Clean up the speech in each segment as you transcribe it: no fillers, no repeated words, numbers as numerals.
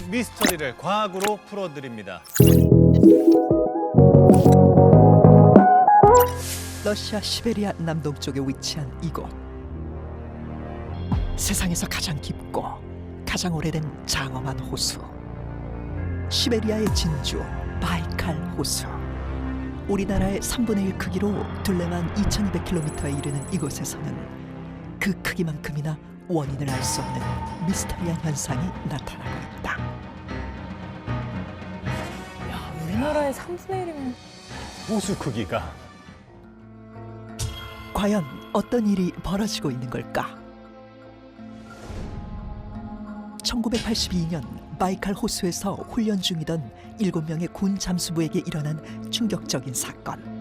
미스터리를 과학으로 풀어드립니다. 러시아 시베리아 남동쪽에 위치한 이곳. 세상에서 가장 깊고 가장 오래된 장엄한 호수. 시베리아의 진주 바이칼 호수. 우리나라의 3분의 1 크기로 둘레만 2200km에 이르는 이곳에서는 그 크기만큼이나 원인을 알 수 없는 미스터리한 현상이 나타나고 있다. 야, 우리나라의 3분의 1이면 호수 크기가. 과연 어떤 일이 벌어지고 있는 걸까? 1982년 바이칼 호수에서 훈련 중이던 7명의 군 잠수부에게 일어난 충격적인 사건.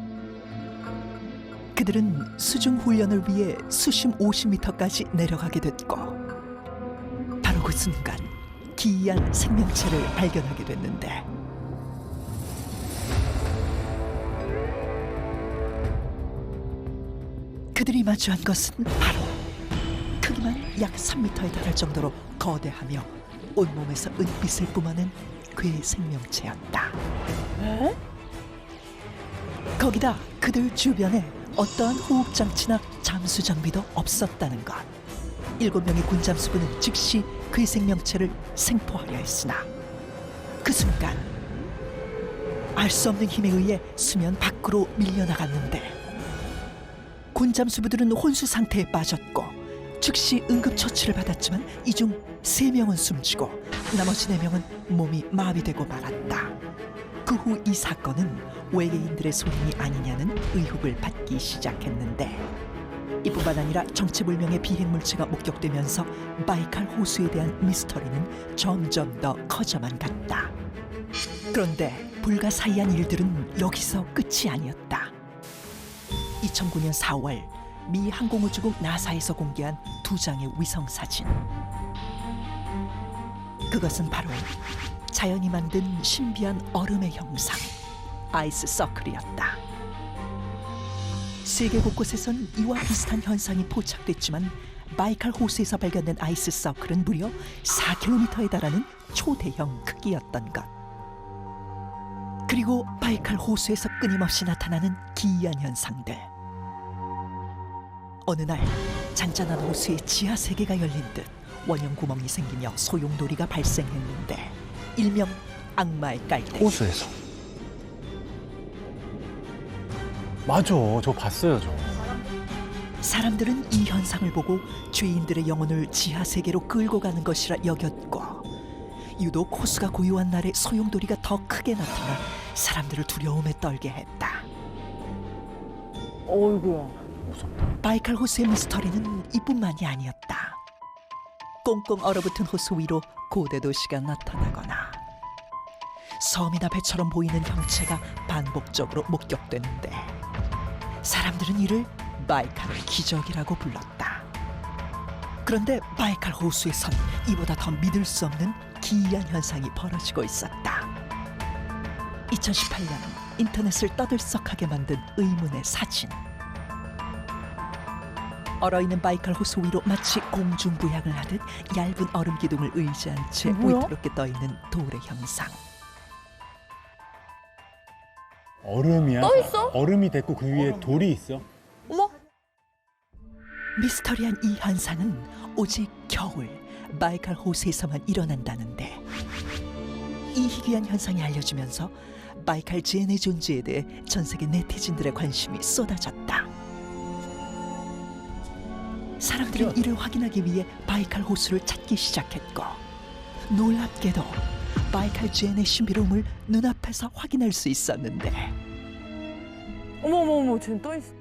그들은 수중 훈련을 위해 수심 50m까지 내려가게 됐고 바로 그 순간 기이한 생명체를 발견하게 됐는데 그들이 마주한 것은 바로 크기만 약 3m에 달할 정도로 거대하며 온몸에서 은빛을 뿜어낸 괴 생명체였다. 에? 거기다 그들 주변에 어떠한 호흡장치나 잠수 장비도 없었다는 것. 7명의 군 잠수부는 즉시 괴 생명체를 생포하려 했으나 그 순간 알 수 없는 힘에 의해 수면 밖으로 밀려나갔는데 군 잠수부들은 혼수 상태에 빠졌고 즉시 응급처치를 받았지만 이 중 3명은 숨지고 나머지 4명은 몸이 마비되고 말았다. 그 후 이 사건은 외계인들의 소행이 아니냐는 의혹을 받기 시작했는데 이뿐만 아니라 정체불명의 비행물체가 목격되면서 바이칼 호수에 대한 미스터리는 점점 더 커져만 갔다. 그런데 불가사의한 일들은 여기서 끝이 아니었다. 2009년 4월 미 항공우주국 나사에서 공개한 2장의 위성사진. 그것은 바로 자연이 만든 신비한 얼음의 형상, 아이스 서클이었다. 세계 곳곳에선 이와 비슷한 현상이 포착됐지만 바이칼 호수에서 발견된 아이스 서클은 무려 4km에 달하는 초대형 크기였던 것. 그리고 바이칼 호수에서 끊임없이 나타나는 기이한 현상들. 어느 날 잔잔한 호수의 지하 세계가 열린 듯 원형 구멍이 생기며 소용돌이가 발생했는데 일명 악마의 깔때. 호수에서. 맞아, 저 봤어요, 저. 사람들은 이 현상을 보고 죄인들의 영혼을 지하 세계로 끌고 가는 것이라 여겼고 유독 호수가 고요한 날에 소용돌이가 더 크게 나타나 사람들을 두려움에 떨게 했다. 어이구야. 바이칼 호수의 미스터리는 이뿐만이 아니었다. 꽁꽁 얼어붙은 호수 위로 고대 도시가 나타나거나 섬이나 배처럼 보이는 형체가 반복적으로 목격되는데 사람들은 이를 바이칼의 기적이라고 불렀다. 그런데 바이칼 호수에선 이보다 더 믿을 수 없는 기이한 현상이 벌어지고 있었다. 2018년 인터넷을 떠들썩하게 만든 의문의 사진. 얼어있는 바이칼 호수 위로 마치 공중부양을 하듯 얇은 얼음 기둥을 의지한 채 뭐야? 위태롭게 떠있는 돌의 형상. 얼음이야? 떠 있어? 얼음이 됐고 그 위에 돌이 있어? 어머? 미스터리한 이 현상은 오직 겨울 바이칼 호수에서만 일어난다는데 이 희귀한 현상이 알려지면서 바이칼 제네의 존재에 대해 전 세계 네티즌들의 관심이 쏟아졌다. 사람들은 이를 확인하기 위해 바이칼 호수를 찾기 시작했고 놀랍게도 바이칼 제네의 신비로움을 눈앞에서 확인할 수 있었는데 어머, 쟤는 떠 있어.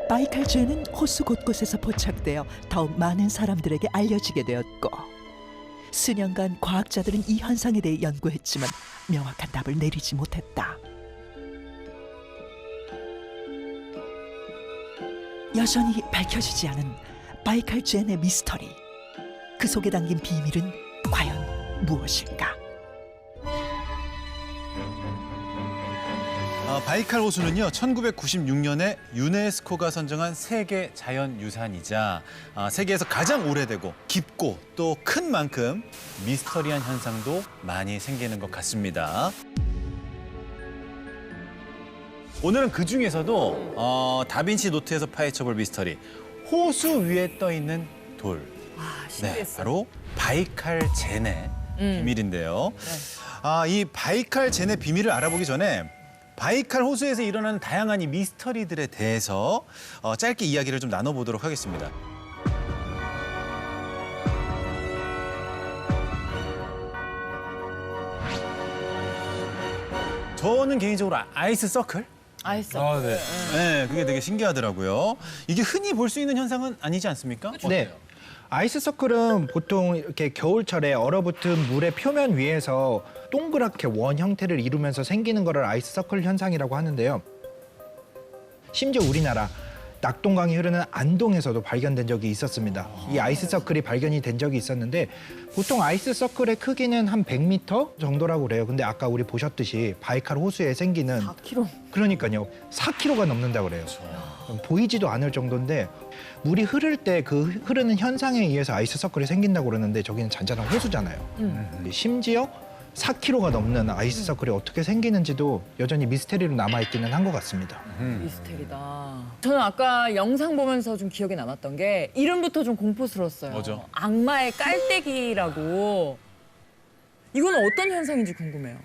바이칼 제네는 호수 곳곳에서 포착되어 더욱 많은 사람들에게 알려지게 되었고 수년간 과학자들은 이 현상에 대해 연구했지만 명확한 답을 내리지 못했다. 여전히 밝혀지지 않은 바이칼 제네 미스터리. 그 속에 담긴 비밀은 과연 무엇일까? 바이칼 호수는요, 1996년에 유네스코가 선정한 세계 자연유산이자 세계에서 가장 오래되고 깊고 또 큰 만큼 미스터리한 현상도 많이 생기는 것 같습니다. 오늘은 그 중에서도 다빈치 노트에서 파헤쳐볼 미스터리, 호수 위에 떠 있는 돌. 네, 신기했어. 바로 바이칼 젠의 비밀인데요. 네. 이 바이칼 젠의 비밀을 알아보기 전에 바이칼 호수에서 일어나는 다양한 이 미스터리들에 대해서 짧게 이야기를 좀 나눠보도록 하겠습니다. 저는 개인적으로 아이스 서클? 아이스. 네, 그게 되게 신기하더라고요. 이게 흔히 볼 수 있는 현상은 아니지 않습니까? 네. 아이스 서클은 보통 이렇게 겨울철에 얼어붙은 물의 표면 위에서 동그랗게 원 형태를 이루면서 생기는 거를 아이스 서클 현상이라고 하는데요. 심지어 우리나라 낙동강이 흐르는 안동에서도 발견된 적이 있었습니다. 이 아이스 서클이 발견이 된 적이 있었는데 보통 아이스 서클의 크기는 한 100m 정도라고 그래요. 근데 아까 우리 보셨듯이 바이칼 호수에 생기는 4kg. 그러니까요. 4kg가 넘는다 그래요. 보이지도 않을 정도인데 물이 흐를 때 그 흐르는 현상에 의해서 아이스 서클이 생긴다고 그러는데 저기는 잔잔한 호수잖아요. 근데 심지어 4kg가 넘는 아이스 서클이 어떻게 생기는지도 여전히 미스테리로 남아있기는 한 것 같습니다. 미스테리다. 저는 아까 영상 보면서 좀 기억에 남았던 게 이름부터 좀 공포스러웠어요. 뭐죠? 악마의 깔때기라고. 이건 어떤 현상인지 궁금해요.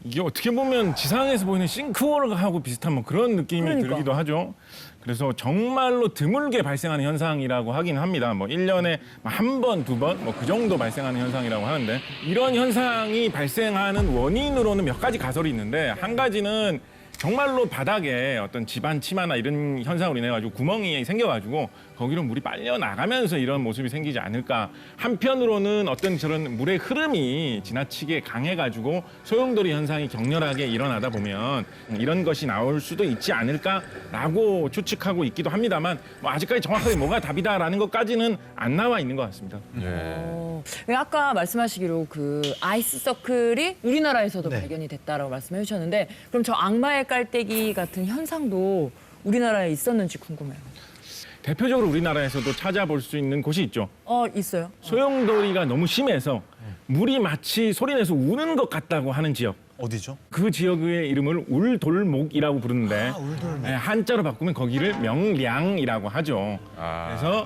이게 어떻게 보면 지상에서 보이는 싱크홀하고 비슷한 뭐 그런 느낌이 그러니까. 들기도 하죠. 그래서 정말로 드물게 발생하는 현상이라고 하긴 합니다. 뭐 1년에 한 번, 두 번 뭐 그 정도 발생하는 현상이라고 하는데 이런 현상이 발생하는 원인으로는 몇 가지 가설이 있는데 한 가지는 정말로 바닥에 어떤 집안 치마나 이런 현상으로 인해 가지고 구멍이 생겨가지고 거기로 물이 빨려 나가면서 이런 모습이 생기지 않을까. 한편으로는 어떤 저런 물의 흐름이 지나치게 강해가지고 소용돌이 현상이 격렬하게 일어나다 보면 이런 것이 나올 수도 있지 않을까라고 추측하고 있기도 합니다만 뭐 아직까지 정확하게 뭐가 답이다라는 것까지는 안 나와 있는 것 같습니다. 왜 아까 말씀하시기로 그 아이스 서클이 우리나라에서도 네. 발견이 됐다라고 말씀해 주셨는데 그럼 저 악마의 깔때기 같은 현상도 우리나라에 있었는지 궁금해요. 대표적으로 우리나라에서도 찾아볼 수 있는 곳이 있죠. 있어요. 소용돌이가 너무 심해서 물이 마치 소리내서 우는 것 같다고 하는 지역. 어디죠? 그 지역의 이름을 울돌목이라고 부르는데 네, 한자로 바꾸면 거기를 명량이라고 하죠. 그래서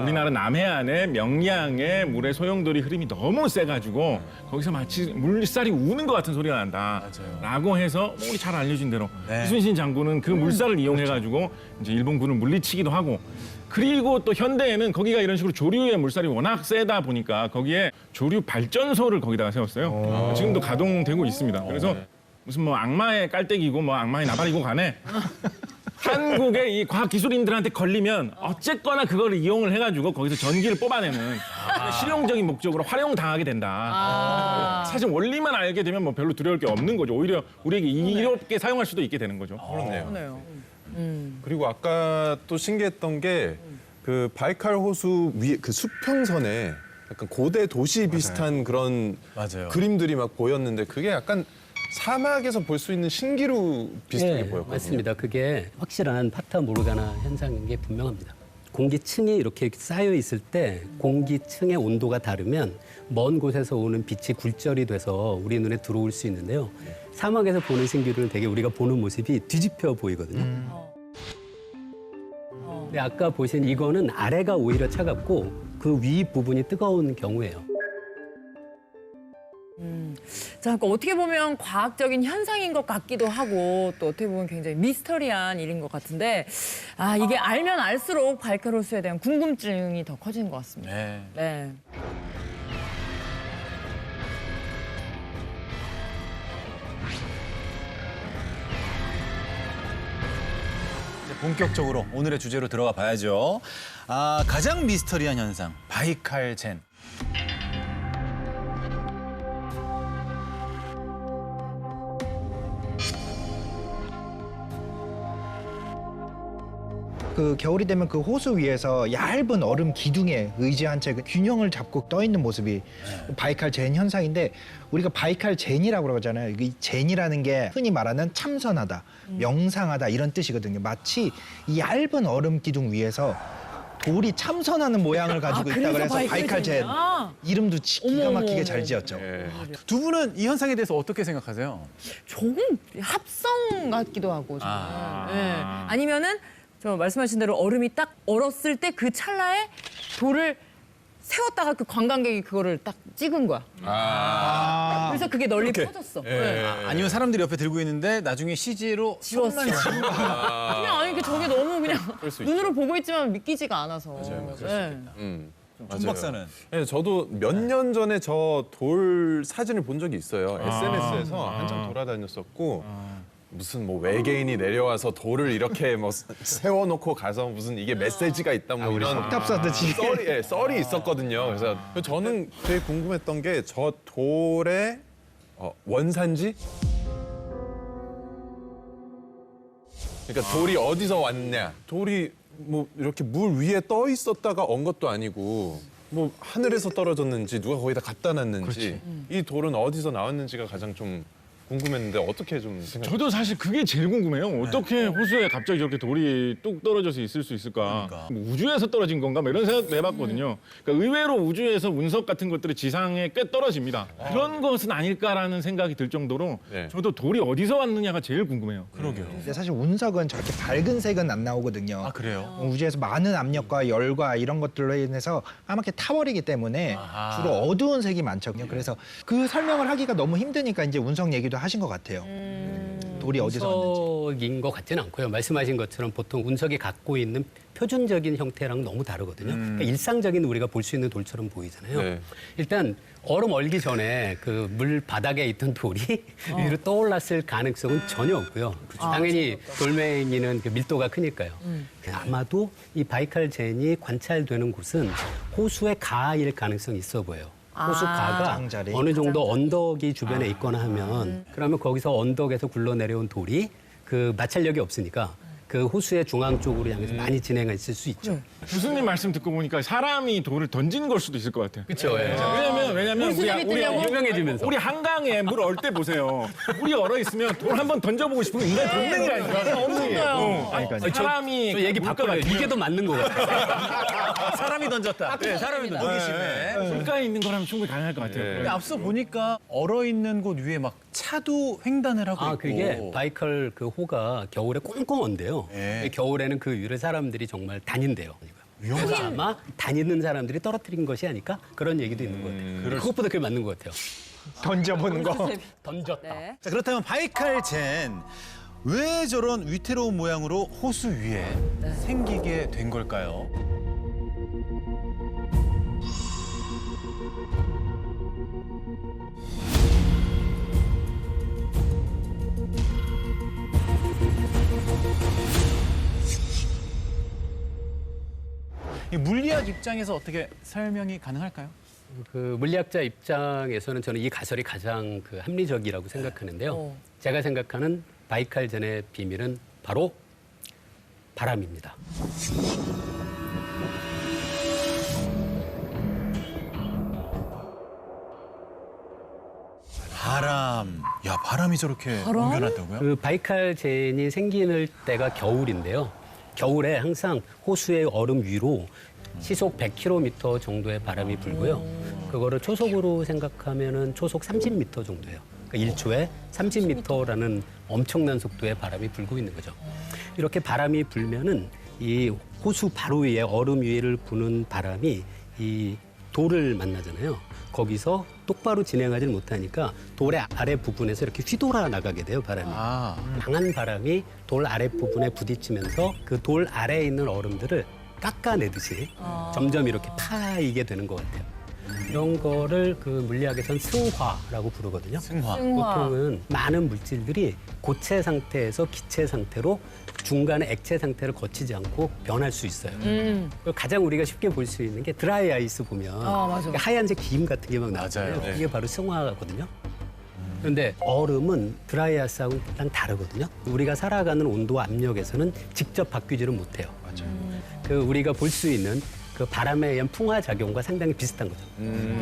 우리나라 남해안의 명량의 물의 소용돌이 흐름이 너무 세가지고 거기서 마치 물살이 우는 것 같은 소리가 난다라고 해서 우리 잘 알려진 대로 네. 이순신 장군은 그 물살을 이용해가지고 이제 일본군을 물리치기도 하고 그리고 또 현대에는 거기가 이런 식으로 조류의 물살이 워낙 세다 보니까 거기에 조류 발전소를 거기다가 세웠어요. 지금도 가동되고 있습니다. 그래서 무슨 뭐 악마의 깔때기고 뭐 악마의 나발이고 간에 한국의 이 과학 기술인들한테 걸리면 어쨌거나 그걸 이용을 해가지고 거기서 전기를 뽑아내는 실용적인 목적으로 활용당하게 된다. 사실 원리만 알게 되면 뭐 별로 두려울 게 없는 거죠. 오히려 우리에게 이롭게 사용할 수도 있게 되는 거죠. 그러네요. 그리고 아까 또 신기했던 게 그 바이칼 호수 위 그 수평선에 약간 고대 도시 비슷한 그런 맞아요. 그림들이 막 보였는데 그게 약간 사막에서 볼 수 있는 신기루 비슷하게 보였거든요. 맞습니다. 그게 확실한 파타 모르가나 현상인 게 분명합니다. 공기층이 이렇게 쌓여 있을 때 공기층의 온도가 다르면 먼 곳에서 오는 빛이 굴절이 돼서 우리 눈에 들어올 수 있는데요. 사막에서 보는 신기루는 되게 우리가 보는 모습이 뒤집혀 보이거든요. 근데 아까 보신 이거는 아래가 오히려 차갑고 그 위 부분이 뜨거운 경우예요. 자, 그러니까 어떻게 보면 과학적인 현상인 것 같기도 하고 또 어떻게 보면 굉장히 미스터리한 일인 것 같은데 이게 알면 알수록 바이칼 호수에 대한 궁금증이 더 커지는 것 같습니다. 네. 네. 이제 본격적으로 오늘의 주제로 들어가 봐야죠. 가장 미스터리한 현상, 바이칼 젠. 그 겨울이 되면 그 호수 위에서 얇은 얼음 기둥에 의지한 채 균형을 잡고 떠 있는 모습이 바이칼 젠 현상인데 우리가 바이칼 젠이라고 그러잖아요. 이 젠이라는 게 흔히 말하는 참선하다, 명상하다 이런 뜻이거든요. 마치 이 얇은 얼음 기둥 위에서 돌이 참선하는 모양을 가지고 있다 그래서 바이칼 젠 이름도 기가 막히게 잘 지었죠. 두 분은 이 현상에 대해서 어떻게 생각하세요? 조금 합성 같기도 하고 정말. 네. 아니면은 저 말씀하신 대로 얼음이 딱 얼었을 때 그 찰나에 돌을 세웠다가 그 관광객이 그거를 딱 찍은 거야. 그래서 그게 널리 퍼졌어. 네. 아니면 사람들이 옆에 들고 있는데 나중에 CG로 지웠어. 그냥 아니 저게 너무 그냥 수 눈으로 보고 있지만 믿기지가 않아서. 맞아요. 네. 준 박사는 네, 저도 몇 년 전에 저 돌 사진을 본 적이 있어요. SNS에서 한참 돌아다녔었고 무슨 뭐 외계인이 내려와서 돌을 이렇게 뭐 세워놓고 가서 무슨 이게 메시지가 있다 뭐 이런 석탑 쏘듯이. 썰이 있었거든요. 그래서 저는 되게 궁금했던 게 저 돌의 원산지? 그러니까 돌이 어디서 왔냐? 돌이 뭐 이렇게 물 위에 떠 있었다가 얹은 것도 아니고 뭐 하늘에서 떨어졌는지 누가 거기다 갖다 놨는지 이 돌은 어디서 나왔는지가 가장 좀 궁금했는데 어떻게 좀 생각해요? 저도 사실 그게 제일 궁금해요. 어떻게 호수에 갑자기 저렇게 돌이 뚝 떨어져서 있을 수 있을까? 그러니까. 뭐 우주에서 떨어진 건가? 뭐 이런 생각도 해봤거든요. 그러니까 의외로 우주에서 운석 같은 것들이 지상에 꽤 떨어집니다. 그런 것은 아닐까라는 생각이 들 정도로 네. 저도 돌이 어디서 왔느냐가 제일 궁금해요. 그러게요. 근데 사실 운석은 저렇게 밝은 색은 안 나오거든요. 아 그래요? 우주에서 많은 압력과 열과 이런 것들로 인해서 까맣게 타버리기 때문에 주로 어두운 색이 많거든요. 그래서 그 설명을 하기가 너무 힘드니까 이제 운석 얘기도 하신 것 같아요. 돌이 어디서 왔는지. 운석인 것 같지는 않고요. 말씀하신 것처럼 보통 운석이 갖고 있는 표준적인 형태랑 너무 다르거든요. 그러니까 일상적인 우리가 볼 수 있는 돌처럼 보이잖아요. 네. 일단 얼음 얼기 전에 그 물 바닥에 있던 돌이 위로 떠올랐을 가능성은 전혀 없고요. 당연히 돌멩이는 그 밀도가 크니까요. 아마도 이 바이칼 젠이 관찰되는 곳은 호수의 가일 가능성이 있어 보여요. 호수 가가 가장자리. 어느 정도 언덕이 주변에 있거나 하면 그러면 거기서 언덕에서 굴러내려온 돌이 그 마찰력이 없으니까 그 호수의 중앙 쪽으로 향해서 많이 진행했을 수 있죠. 교수님 말씀 듣고 보니까 사람이 돌을 던진 걸 수도 있을 것 같아요. 그렇죠. 왜냐면 물수제비 뜨려고? 유명해지면서. 우리 한강에 물 얼 때 보세요. 물이 얼어 있으면 돌 한번 던져보고 싶으면 인간이 본능이라니까. 없어요. 사람이 저 얘기 바꿔요. 이게 더 맞는 것 같아요. 사람이 던졌다. 네, 사람이 던졌다. 호기심에. 물가에 있는 거라면 충분히 가능할 것 같아요. 근데 앞서 보니까 얼어 있는 곳 위에 막 차도 횡단을 하고 있고. 그게 바이칼 그 호가 겨울에 꽁꽁한데요. 네. 겨울에는 그 위를 사람들이 정말 다닌대요. 그래서 아마 다니는 사람들이 떨어뜨린 것이 아닐까? 그런 얘기도 있는 것 같아요. 그것보다 그게 맞는 것 같아요. 던져보는 거. 던졌다. 네. 자, 그렇다면 바이칼 젠. 왜 저런 위태로운 모양으로 호수 위에 생기게 된 걸까요? 이 물리학 입장에서 어떻게 설명이 가능할까요? 그 물리학자 입장에서는 저는 이 가설이 가장 그 합리적이라고 생각하는데요. 제가 생각하는 바이칼 젠의 비밀은 바로 바람입니다. 바람. 야, 바람이 저렇게 옮겨놨다고요? 그 바이칼 젠이 생기는 때가 겨울인데요. 겨울에 항상 호수의 얼음 위로 시속 100km 정도의 바람이 불고요. 그거를 초속으로 생각하면은 초속 30m 정도예요. 그러니까 1초에 30m라는 엄청난 속도의 바람이 불고 있는 거죠. 이렇게 바람이 불면은 이 호수 바로 위에 얼음 위를 부는 바람이 이 돌을 만나잖아요. 거기서 똑바로 진행하지 못하니까 돌의 아래 부분에서 이렇게 휘돌아 나가게 돼요, 바람이. 강한 바람이 돌 아래 부분에 부딪히면서 그 돌 아래에 있는 얼음들을 깎아내듯이 점점 이렇게 파이게 되는 것 같아요. 이런 거를 그 물리학에서는 승화라고 부르거든요. 승화. 보통은 많은 물질들이 고체 상태에서 기체 상태로 중간에 액체 상태를 거치지 않고 변할 수 있어요. 가장 우리가 쉽게 볼 수 있는 게 드라이 아이스 보면 맞아. 하얀색 기임 같은 게 막 나잖아요. 맞아요. 그게 바로 승화거든요. 그런데 얼음은 드라이 아이스하고는 다르거든요. 우리가 살아가는 온도와 압력에서는 직접 바뀌지를 못해요. 그 우리가 볼 수 있는 그 바람에 의한 풍화 작용과 상당히 비슷한 거죠.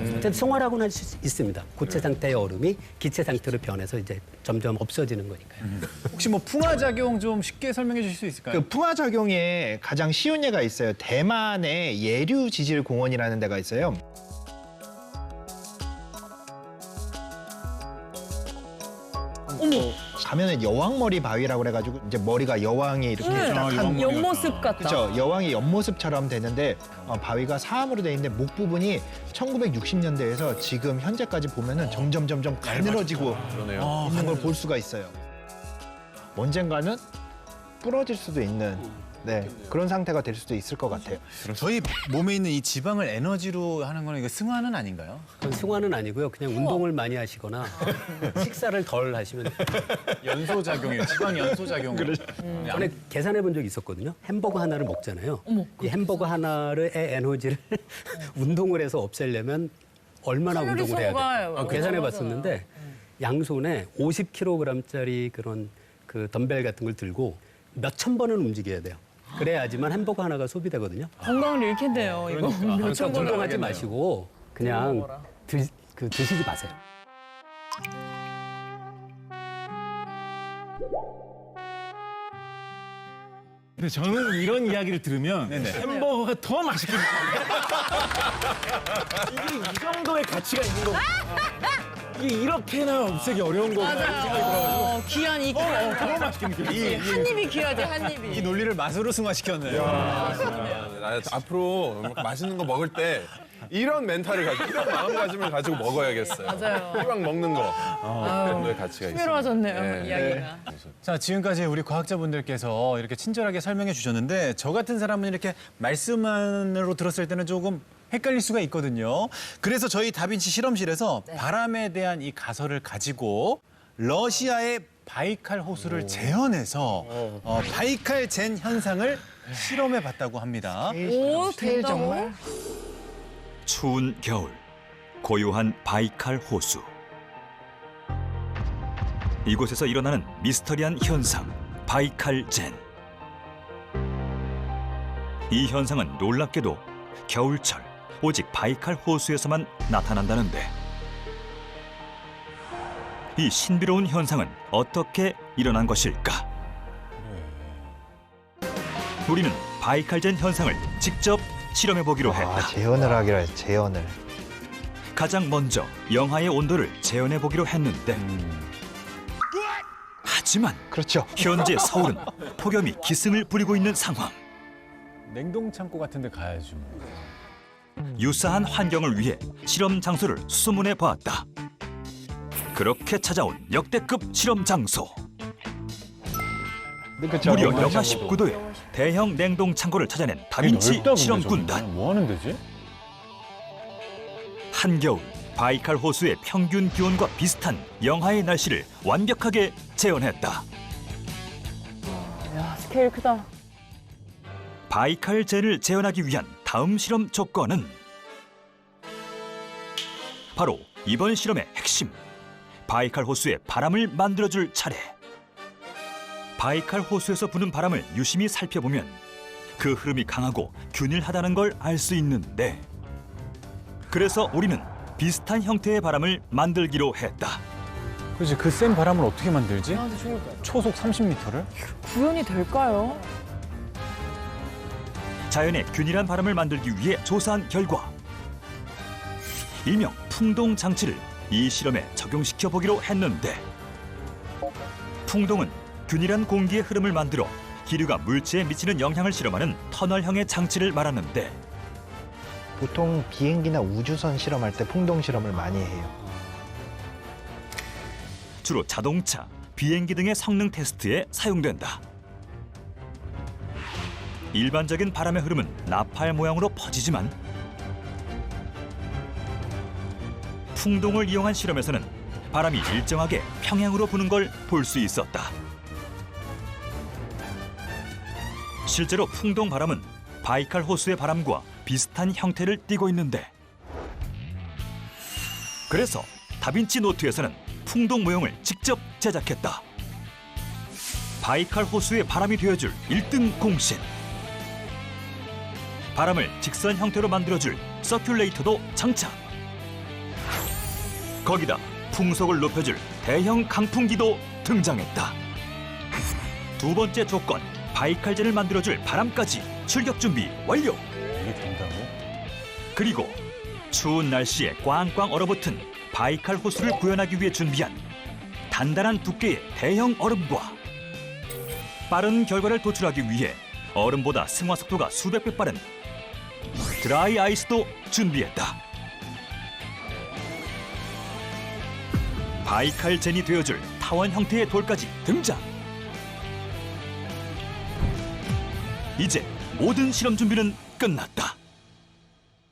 어쨌든 송화라고는 할 수 있습니다. 고체 상태의 얼음이 기체 상태로 변해서 이제 점점 없어지는 거니까요. 혹시 뭐 풍화 작용 좀 쉽게 설명해 주실 수 있을까요? 그 풍화 작용에 가장 쉬운 예가 있어요. 대만의 예류 지질 공원이라는 데가 있어요. 가면은 여왕머리 바위라고 그래가지고 이제 머리가 여왕이 이렇게 딱 한 옆모습 같다. 그렇죠. 여왕의 옆모습처럼 되는데 바위가 사암으로 돼 있는데 목 부분이 1960년대에서 지금 현재까지 보면은 점점 가늘어지고 그러네요. 있는 걸 볼 수가 있어요. 언젠가는 부러질 수도 있는 그런 상태가 될 수도 있을 것 같아요. 저희 몸에 있는 이 지방을 에너지로 하는 거는 이거 승화는 아닌가요? 그건 승화는 아니고요. 그냥 운동을 많이 하시거나 식사를 덜 하시면 연소 작용이에요. 지방 연소 작용. 전에 계산해 본 적이 있었거든요. 햄버거 하나를 먹잖아요. 이 햄버거 하나의 에너지를 운동을 해서 없애려면 얼마나 칼로리 운동을 해야 소모가 돼요? 계산해 봤었는데 양손에 50kg짜리 그런 그 덤벨 같은 걸 들고 몇천 번은 움직여야 돼요. 그래야지만 햄버거 하나가 소비되거든요. 건강을 잃겠네요, 이거. 그러니까 운동하지 마시고 그냥 드시지 마세요. 근데 저는 이런 이야기를 들으면 햄버거가 더 맛있게 이게 이 정도의 가치가 있는 거구나. 이게 이렇게나 없애기 어려운 거구나. 이런 생각이 들어가지고 귀한 이 더 맛있게 느껴요. 한 입이 귀하지, 한 이 입이. 논리를 맛으로 승화시켰네. 나 앞으로 맛있는 거 먹을 때 이런 멘탈을 가지고 이런 마음가짐을 가지고 먹어야겠어요. 맞아요. 이왕 먹는 거. 정도의 가치가 있어요. 흥미로워졌네요, 네. 이야기가. 자, 지금까지 우리 과학자분들께서 이렇게 친절하게 설명해 주셨는데 저 같은 사람은 이렇게 말씀만으로 들었을 때는 조금 헷갈릴 수가 있거든요. 그래서 저희 다빈치 실험실에서 바람에 대한 이 가설을 가지고 러시아의 바이칼 호수를 재현해서 바이칼 젠 현상을 실험해 봤다고 합니다. 오, 된다고? 추운 겨울, 고요한 바이칼 호수. 이곳에서 일어나는 미스터리한 현상, 바이칼 젠. 이 현상은 놀랍게도 겨울철, 오직 바이칼 호수에서만 나타난다는데 이 신비로운 현상은 어떻게 일어난 것일까? 우리는 바이칼 젠 현상을 직접 실험해 보기로 했다. 재현을 하기로 했어요. 재현을. 가장 먼저 영하의 온도를 재현해 보기로 했는데 하지만 그렇죠. 현재 서울은 폭염이 기승을 부리고 있는 상황. 냉동 창고 같은 데 가야지 뭐. 유사한 환경을 위해 실험 장소를 수소문해 보았다. 그렇게 찾아온 역대급 실험 장소. 무려 영하 19도의 대형 냉동 창고를 찾아낸 다빈치 실험군단. 뭐 하는 데지? 한겨울 바이칼 호수의 평균 기온과 비슷한 영하의 날씨를 완벽하게 재현했다. 야, 스케일 크다. 바이칼 젠을 재현하기 위한 다음 실험 조건은 바로 이번 실험의 핵심, 바이칼 호수의 바람을 만들어줄 차례. 바이칼 호수에서 부는 바람을 유심히 살펴보면 그 흐름이 강하고 균일하다는 걸 알 수 있는데 그래서 우리는 비슷한 형태의 바람을 만들기로 했다. 그렇지, 그 센 바람을 어떻게 만들지? 아, 좋을 것 같아. 초속 30m를? 구현이 될까요? 자연의 균일한 바람을 만들기 위해 조사한 결과 일명 풍동 장치를 이 실험에 적용시켜 보기로 했는데 풍동은 균일한 공기의 흐름을 만들어 기류가 물체에 미치는 영향을 실험하는 터널형의 장치를 말하는데 보통 비행기나 우주선 실험할 때 풍동 실험을 많이 해요. 주로 자동차, 비행기 등의 성능 테스트에 사용된다. 일반적인 바람의 흐름은 나팔 모양으로 퍼지지만 풍동을 이용한 실험에서는 바람이 일정하게 평행으로 부는 걸 볼 수 있었다. 실제로 풍동 바람은 바이칼 호수의 바람과 비슷한 형태를 띠고 있는데 그래서 다빈치 노트에서는 풍동 모형을 직접 제작했다. 바이칼 호수의 바람이 되어줄 1등 공신. 바람을 직선 형태로 만들어줄 서큘레이터도 장착. 거기다 풍속을 높여줄 대형 강풍기도 등장했다. 두 번째 조건, 바이칼젠을 만들어줄 바람까지 출격 준비 완료. 이게 된다고? 그리고 추운 날씨에 꽝꽝 얼어붙은 바이칼 호수를 구현하기 위해 준비한 단단한 두께의 대형 얼음과 빠른 결과를 도출하기 위해 얼음보다 승화 속도가 수백 배 빠른 드라이 아이스도 준비했다. 바이칼젠이 되어줄 타원 형태의 돌까지 등장. 이제 모든 실험 준비는 끝났다.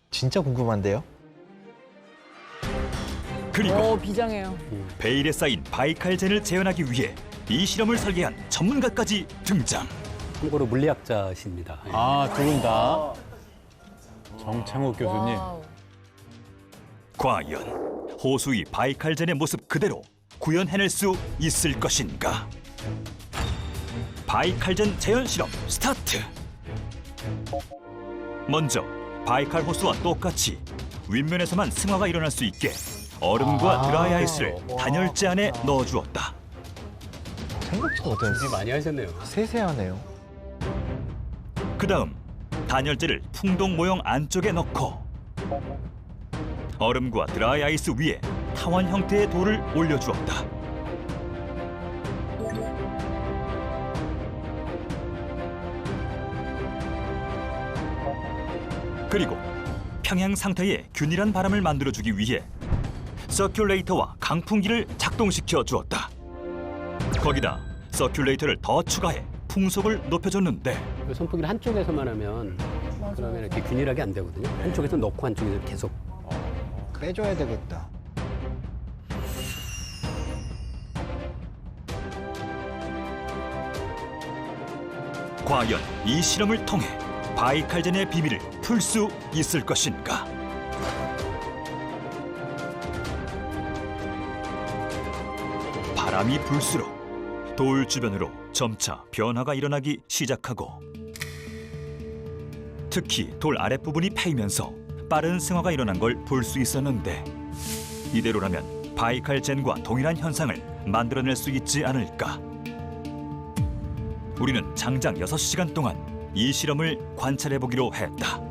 진짜 궁금한데요? 그리고 비장해요. 베일에 쌓인 바이칼젠을 재현하기 위해 이 실험을 설계한 전문가까지 등장. 참고로 물리학자십니다. 아, 두 분 다. 정창욱 교수님. 과연 호수의 바이칼젠의 모습 그대로 구현해낼 수 있을 것인가? 바이칼젠 재현 실험 스타트! 먼저 바이칼 호수와 똑같이 윗면에서만 승화가 일어날 수 있게 얼음과 드라이 아이스를 단열재 안에 넣어주었다. 생각보다 준비 많이 하셨네요. 세세하네요. 그 다음 단열재를 풍동 모형 안쪽에 넣고 얼음과 드라이 아이스 위에 타원 형태의 돌을 올려주었다. 그리고 평행 상태의 균일한 바람을 만들어주기 위해 서큘레이터와 강풍기를 작동시켜 주었다. 거기다 서큘레이터를 더 추가해 풍속을 높여줬는데 선풍기를 한쪽에서만 하면 그러면 이렇게 균일하게 안 되거든요. 한쪽에서 넣고 한쪽에서 계속. 빼줘야 되겠다. 과연 이 실험을 통해 바이칼젠의 비밀을 풀 수 있을 것인가? 바람이 불수록 돌 주변으로 점차 변화가 일어나기 시작하고 특히 돌 아랫부분이 패이면서 빠른 승화가 일어난 걸 볼 수 있었는데 이대로라면 바이칼젠과 동일한 현상을 만들어낼 수 있지 않을까? 우리는 장장 6시간 동안 이 실험을 관찰해보기로 했다.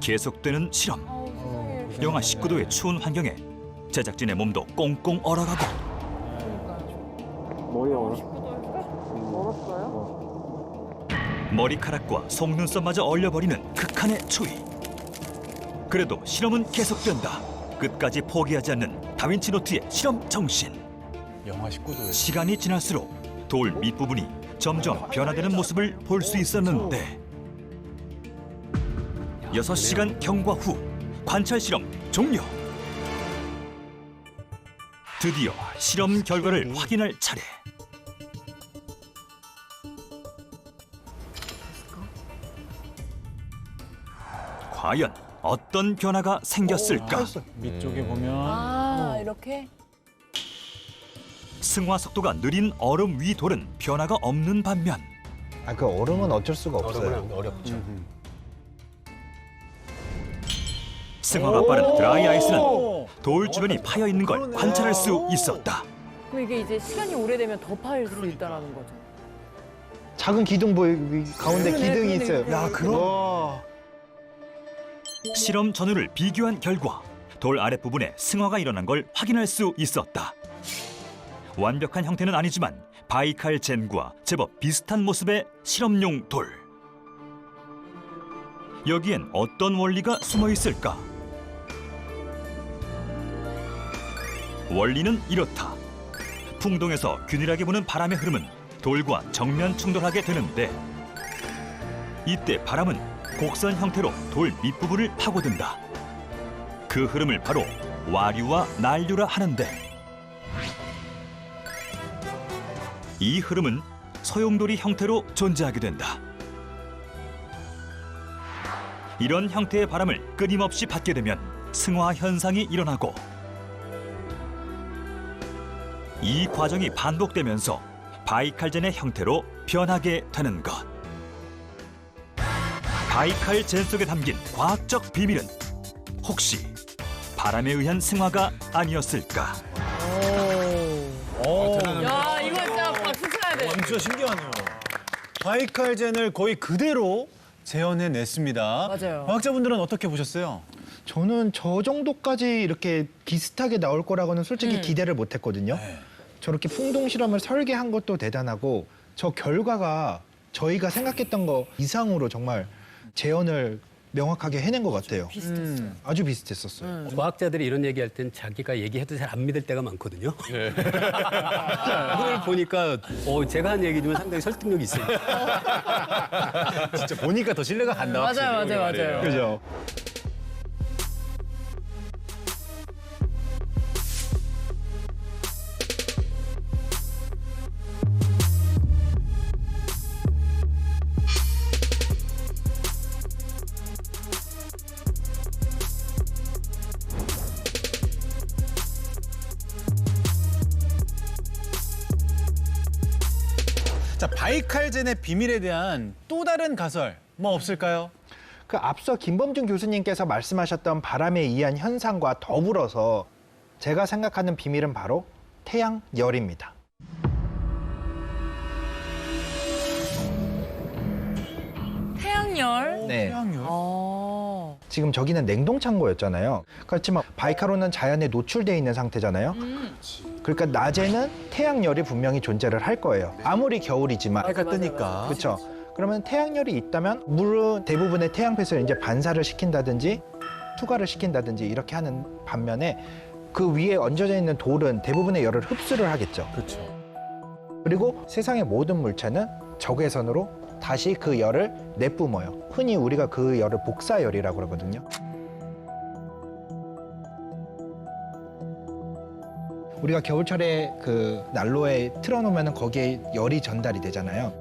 계속되는 실험. 영하 19도의 추운 환경에 제작진의 몸도 꽁꽁 얼어가고 머리카락과 속눈썹마저 얼려버리는 극한의 추위. 그래도 실험은 계속된다. 끝까지 포기하지 않는 다빈치 노트의 실험 정신. 영하 19도에. 시간이 지날수록 돌 밑부분이 점점 변화되는 모습을 볼 수 있었는데 6시간 경과 후 관찰 실험 종료. 드디어 실험 결과를 확인할 차례. 과연 어떤 변화가 생겼을까? 밑쪽에 보면 이렇게? 승화 속도가 느린 얼음 위 돌은 변화가 없는 반면 아, 그 얼음은 어쩔 수가 없어요. 얼음은 어렵죠. 승화가 빠른 드라이 아이스는 돌 주변이 파여 있는 걸 관찰할 수 있었다. 그럼 이게 이제 시간이 오래되면 더 파일 수 있다라는 거죠. 작은 기둥 가운데 그러네, 기둥이 그러네, 있어요. 그러네. 그럼. 실험 전후를 비교한 결과 돌 아랫부분에 승화가 일어난 걸 확인할 수 있었다. 완벽한 형태는 아니지만 바이칼젠과 제법 비슷한 모습의 실험용 돌. 여기엔 어떤 원리가 숨어 있을까? 원리는 이렇다. 풍동에서 균일하게 부는 바람의 흐름은 돌과 정면 충돌하게 되는데 이때 바람은 곡선 형태로 돌 밑부분을 파고든다. 그 흐름을 바로 와류와 난류라 하는데 이 흐름은 소용돌이 형태로 존재하게 된다. 이런 형태의 바람을 끊임없이 받게 되면 승화 현상이 일어나고 이 과정이 반복되면서 바이칼젠의 형태로 변하게 되는 것. 바이칼 젠 속에 담긴 과학적 비밀은 혹시 바람에 의한 생화가 아니었을까? 야, 이거 진짜 박수 쳐야 돼. 진짜 신기하네요. 바이칼젠을 거의 그대로 재현해냈습니다. 맞아요. 과학자분들은 어떻게 보셨어요? 저는 저 정도까지 이렇게 비슷하게 나올 거라고는 솔직히 기대를 못 했거든요. 저렇게 풍동 실험을 설계한 것도 대단하고 저 결과가 저희가 생각했던 거 이상으로 정말 재현을 명확하게 해낸 것 같아요. 아주 비슷했었어요. 과학자들이 이런 얘기할 땐 자기가 얘기해도 잘 안 믿을 때가 많거든요. 그걸 보니까 제가 한 얘기지만 상당히 설득력이 있어요. 진짜 보니까 더 신뢰가 간다. 맞아요. 그죠? 자, 바이칼젠의 비밀에 대한 또 다른 가설 뭐 없을까요? 그 앞서 김범준 교수님께서 말씀하셨던 바람에 의한 현상과 더불어서 제가 생각하는 비밀은 바로 태양열입니다. 태양열. 네. 태양열. 지금 저기는 냉동창고였잖아요. 그렇지만 바이칼호는 자연에 노출되어 있는 상태잖아요. 그러니까 낮에는 태양열이 분명히 존재를 할 거예요. 아무리 겨울이지만. 해가 뜨니까. 그렇죠. 그러면 태양열이 있다면 물은 대부분의 태양빛을 이제 반사를 시킨다든지 투과를 시킨다든지 이렇게 하는 반면에 그 위에 얹어져 있는 돌은 대부분의 열을 흡수를 하겠죠. 그렇죠. 그리고 세상의 모든 물체는 적외선으로 다시 그 열을 내뿜어요. 흔히 우리가 그 열을 복사열이라고 그러거든요. 우리가 겨울철에 그 난로에 틀어놓으면 거기에 열이 전달이 되잖아요.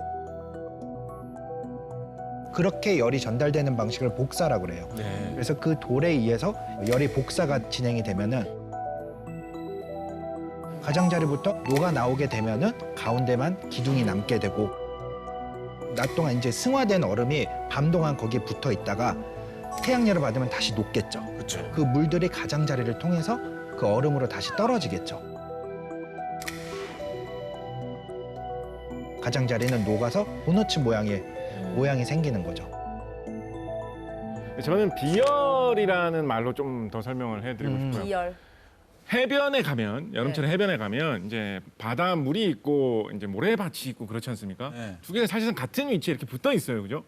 그렇게 열이 전달되는 방식을 복사라고 그래요. 네. 그래서 그 돌에 의해서 열이 복사가 진행이 되면은 가장자리부터 녹아 나오게 되면은 가운데만 기둥이 남게 되고 낮 동안 이제 승화된 얼음이 밤 동안 거기에 붙어 있다가 태양열을 받으면 다시 녹겠죠. 그렇죠. 그 물들이 가장자리를 통해서 그 얼음으로 다시 떨어지겠죠. 가장자리는 녹아서 도너츠 모양이 생기는 거죠. 저는 비열이라는 말로 좀 더 설명을 해드리고 싶어요. 비열. 해변에 가면 여름철에 해변에 가면 이제 바닷물이 있고 이제 모래밭이 있고 그렇지 않습니까? 네. 두 개가 사실상 같은 위치에 이렇게 붙어 있어요, 그죠?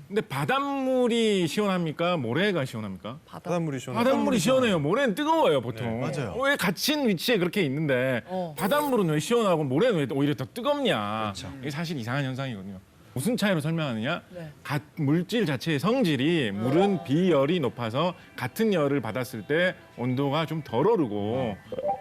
근데 바닷물이 시원합니까? 모래가 시원합니까? 바닷물이 시원해. 바닷물이 시원해요. 모래는 뜨거워요, 보통. 네, 맞아요. 왜 갇힌 위치에 그렇게 있는데 바닷물은 왜 시원하고 모래는 왜 오히려 더 뜨겁냐? 이게 사실 이상한 현상이거든요. 무슨 차이로 설명하느냐? 각 물질 자체의 성질이 물은 비열이 높아서 같은 열을 받았을 때 온도가 좀 덜 오르고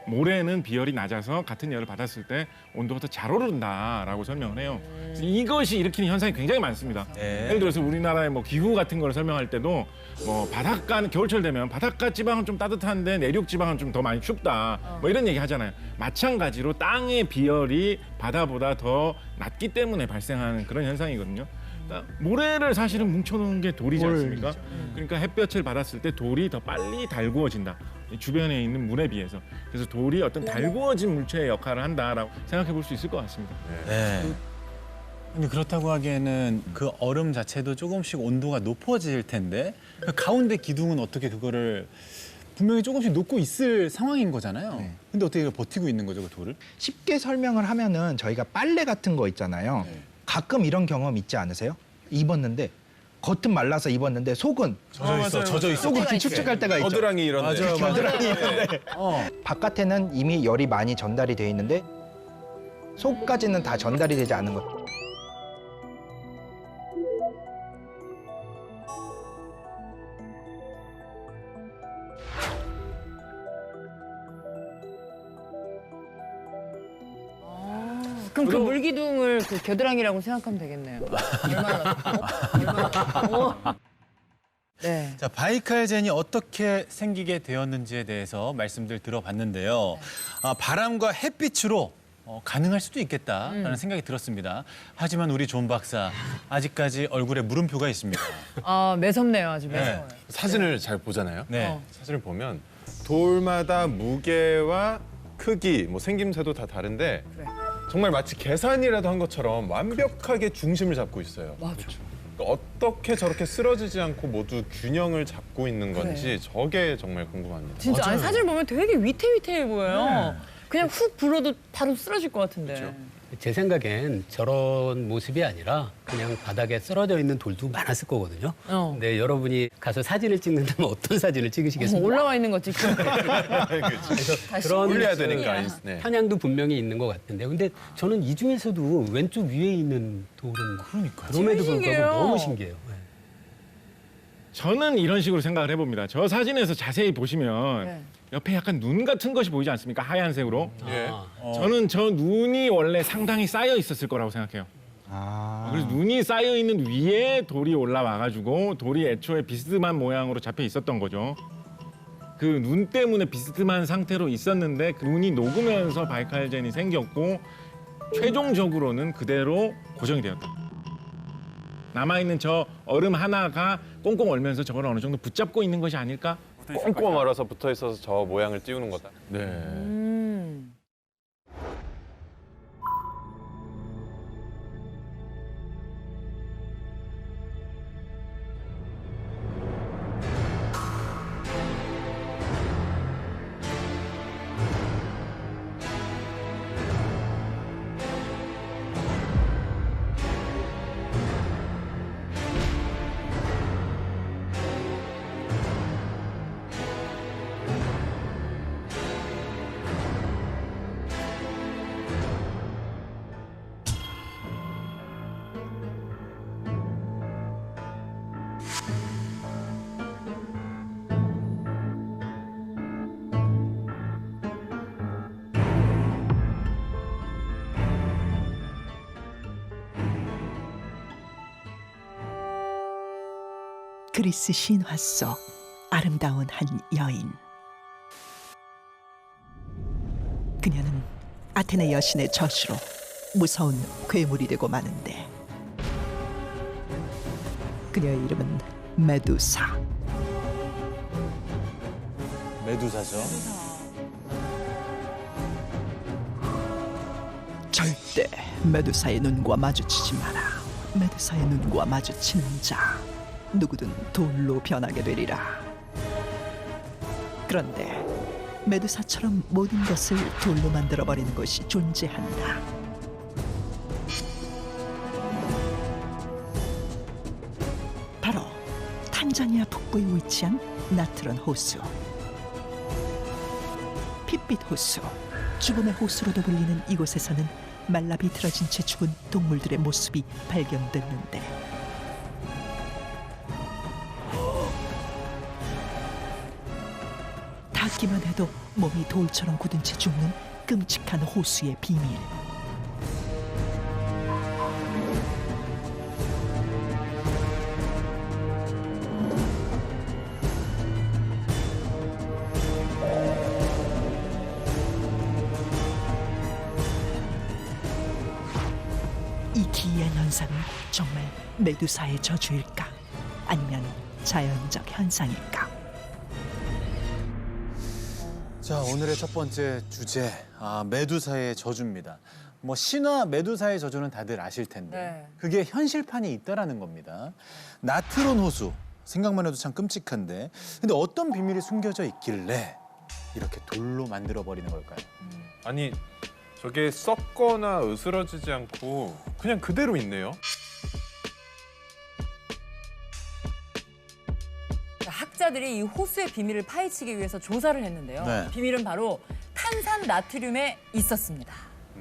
모래는 비열이 낮아서 같은 열을 받았을 때 온도가 더 잘 오른다라고 설명을 해요. 그래서 이것이 일으키는 현상이 굉장히 많습니다. 네. 예를 들어서 우리나라의 뭐 기후 같은 걸 설명할 때도 뭐 바닷가는 겨울철 되면 바닷가 지방은 좀 따뜻한데 내륙 지방은 좀 더 많이 춥다. 뭐 이런 얘기 하잖아요. 마찬가지로 땅의 비열이 바다보다 더 낮기 때문에 발생하는 그런 현상이거든요. 그러니까 모래를 사실은 뭉쳐놓은 게 돌이지 않습니까? 그러니까 햇볕을 받았을 때 돌이 더 빨리 달구어진다. 이 주변에 있는 물에 비해서. 그래서 돌이 어떤 달구어진 물체의 역할을 한다라고 생각해 볼 수 있을 것 같습니다. 네. 근데 그렇다고 하기에는 그 얼음 자체도 조금씩 온도가 높아질 텐데 그 가운데 기둥은 어떻게 그거를 분명히 조금씩 녹고 있을 상황인 거잖아요. 네. 근데 어떻게 이걸 버티고 있는 거죠, 그 돌을? 쉽게 설명을 하면은 저희가 빨래 같은 거 있잖아요. 가끔 이런 경험 있지 않으세요? 입었는데 겉은 말라서 입었는데 속은 젖어 있어. 속은 이렇게 축축할 때가 있죠. 겨드랑이 이런 데. 맞아요. 겨드랑이 있는데 바깥에는 이미 열이 많이 전달이 돼 있는데 속까지는 다 전달이 되지 않은 것. 그럼 그 물기둥을 그 겨드랑이라고 생각하면 되겠네요. 얼마나. 네. 자, 바이칼젠이 어떻게 생기게 되었는지에 대해서 말씀들 들어봤는데요. 바람과 햇빛으로 가능할 수도 있겠다라는 생각이 들었습니다. 하지만 우리 존 박사 아직까지 얼굴에 물음표가 있습니다. 아, 매섭네요. 아주 매서워요. 사진을 잘 보잖아요. 네. 사진을 보면 돌마다 무게와 크기, 뭐 생김새도 다 다른데 그래. 정말 마치 계산이라도 한 것처럼 완벽하게 중심을 잡고 있어요. 맞아. 그러니까 어떻게 저렇게 쓰러지지 않고 모두 균형을 잡고 있는 건지 저게 정말 궁금합니다. 진짜 아니, 사진을 보면 되게 위태위태해 보여요. 네. 그냥 훅 불어도 바로 쓰러질 것 같은데. 그렇죠. 제 생각엔 저런 모습이 아니라 그냥 바닥에 쓰러져 있는 돌도 많았을 거거든요. 근데 여러분이 가서 사진을 찍는다면 어떤 사진을 찍으시겠습니까? 올라와 있는 거 찍고. 다시 그런 올려야 올리지. 되니까. 네. 편향도 분명히 있는 것 같은데, 근데 저는 이 중에서도 왼쪽 위에 있는 돌은 그럼에도 신기해요. 불구하고 너무 신기해요. 네. 저는 이런 식으로 생각을 해봅니다. 저 사진에서 자세히 보시면 네. 옆에 약간 눈 같은 것이 보이지 않습니까? 하얀색으로. 예. 저는 저 눈이 원래 상당히 쌓여 있었을 거라고 생각해요. 그래서 눈이 쌓여 있는 위에 돌이 올라와가지고 돌이 애초에 비스듬한 모양으로 잡혀 있었던 거죠. 그 눈 때문에 비스듬한 상태로 있었는데 그 눈이 녹으면서 바이칼젠이 생겼고 최종적으로는 그대로 고정이 되었다. 남아있는 저 얼음 하나가 꽁꽁 얼면서 저걸 어느 정도 붙잡고 있는 것이 아닐까? 꽁꽁 얼어서 붙어 있어서 저 모양을 띄우는 거다. 네. 그리스 신화 속 아름다운 한 여인. 그녀는 아테네 여신의 저주로 무서운 괴물이 되고 마는데 그녀의 이름은 메두사. 메두사죠. 절대 메두사의 눈과 마주치지 마라. 메두사의 눈과 마주치는 자 누구든 돌로 변하게 되리라. 그런데 메두사처럼 모든 것을 돌로 만들어버리는 것이 존재한다. 바로 탄자니아 북부에 위치한 나트론 호수. 핏빛 호수, 죽음의 호수로도 불리는 이곳에서는 말라 비틀어진 채 죽은 동물들의 모습이 발견됐는데 닿기만 해도 몸이 돌처럼 굳은 채 죽는 끔찍한 호수의 비밀. 이 기이한 현상은 정말 메두사의 저주일까? 아니면 자연적 현상일까? 자, 오늘의 첫 번째 주제, 메두사의 저주입니다. 뭐 신화 메두사의 저주는 다들 아실 텐데 네. 그게 현실판이 있다라는 겁니다. 나트론 호수, 생각만 해도 참 끔찍한데 근데 어떤 비밀이 숨겨져 있길래 이렇게 돌로 만들어버리는 걸까요? 아니 저게 썩거나 으스러지지 않고 그냥 그대로 있네요. 학자들이 이 호수의 비밀을 파헤치기 위해서 조사를 했는데요. 네. 비밀은 바로 탄산 나트륨에 있었습니다.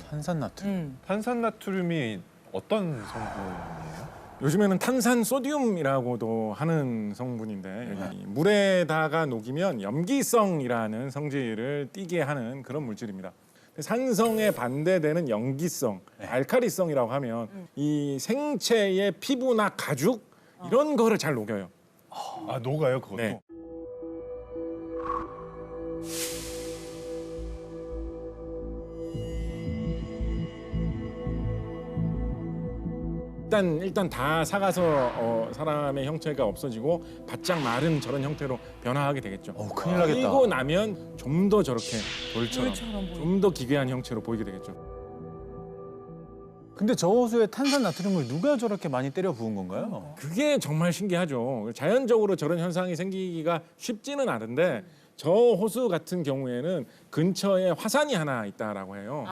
탄산나트륨. 탄산나트륨이 어떤 성분이에요? 요즘에는 탄산 소듐이라고도 하는 성분인데 이 물에다가 녹이면 염기성이라는 성질을 띠게 하는 그런 물질입니다. 산성에 반대되는 염기성, 알카리성이라고 하면 이 생체의 피부나 가죽 이런 거를 잘 녹여요. 아 녹아요 그것도? 네. 일단 다 사가서 사람의 형체가 없어지고 바짝 마른 저런 형태로 변화하게 되겠죠. 큰일 나겠다. 그리고 나면 좀 더 저렇게 돌처럼 보이죠. 좀 더 기괴한 형체로 보이게 되겠죠. 근데 저 호수에 탄산 나트륨을 누가 저렇게 많이 때려 부은 건가요? 그게 정말 신기하죠. 자연적으로 저런 현상이 생기기가 쉽지는 않은데 저 호수 같은 경우에는 근처에 화산이 하나 있다라고 해요.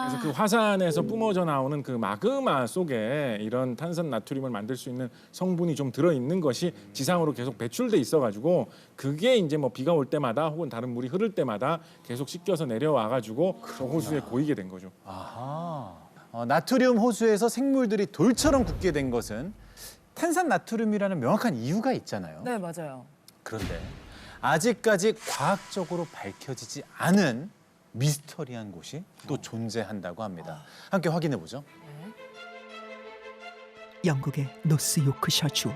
그래서 그 화산에서 뿜어져 나오는 그 마그마 속에 이런 탄산 나트륨을 만들 수 있는 성분이 좀 들어 있는 것이 지상으로 계속 배출돼 있어가지고 그게 이제 뭐 비가 올 때마다 혹은 다른 물이 흐를 때마다 계속 씻겨서 내려와가지고 저 호수에 고이게 된 거죠. 아하. 나트륨 호수에서 생물들이 돌처럼 굳게 된 것은 탄산 나트륨이라는 명확한 이유가 있잖아요. 네, 맞아요. 그런데 아직까지 과학적으로 밝혀지지 않은 미스터리한 곳이 또 존재한다고 합니다. 함께 확인해 보죠. 영국의 노스 요크셔주.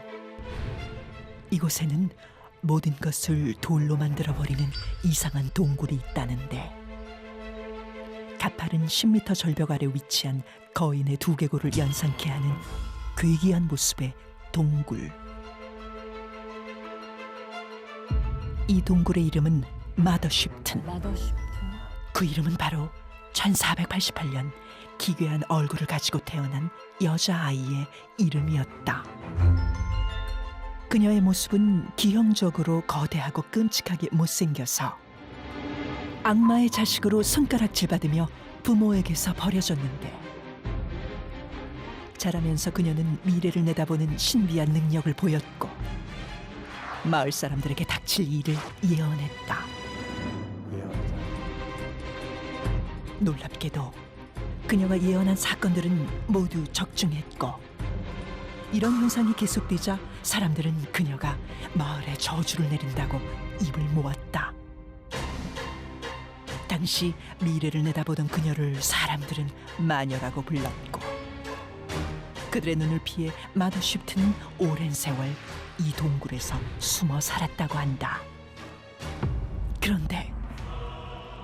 이곳에는 모든 것을 돌로 만들어버리는 이상한 동굴이 있다는데 가파른 10m 절벽 아래 위치한 거인의 두개골을 연상케 하는 괴기한 모습의 동굴. 이 동굴의 이름은 마더쉽튼. 그 이름은 바로 1488년 기괴한 얼굴을 가지고 태어난 여자아이의 이름이었다. 그녀의 모습은 기형적으로 거대하고 끔찍하게 못생겨서 악마의 자식으로 손가락질 받으며 부모에게서 버려졌는데 자라면서 그녀는 미래를 내다보는 신비한 능력을 보였고 마을 사람들에게 닥칠 일을 예언했다. 놀랍게도 그녀가 예언한 사건들은 모두 적중했고 이런 현상이 계속되자 사람들은 그녀가 마을에 저주를 내린다고 입을 모았다. 당시 미래를 내다보던 그녀를 사람들은 마녀라고 불렀고 그들의 눈을 피해 마더쉽트는 오랜 세월 이 동굴에서 숨어 살았다고 한다. 그런데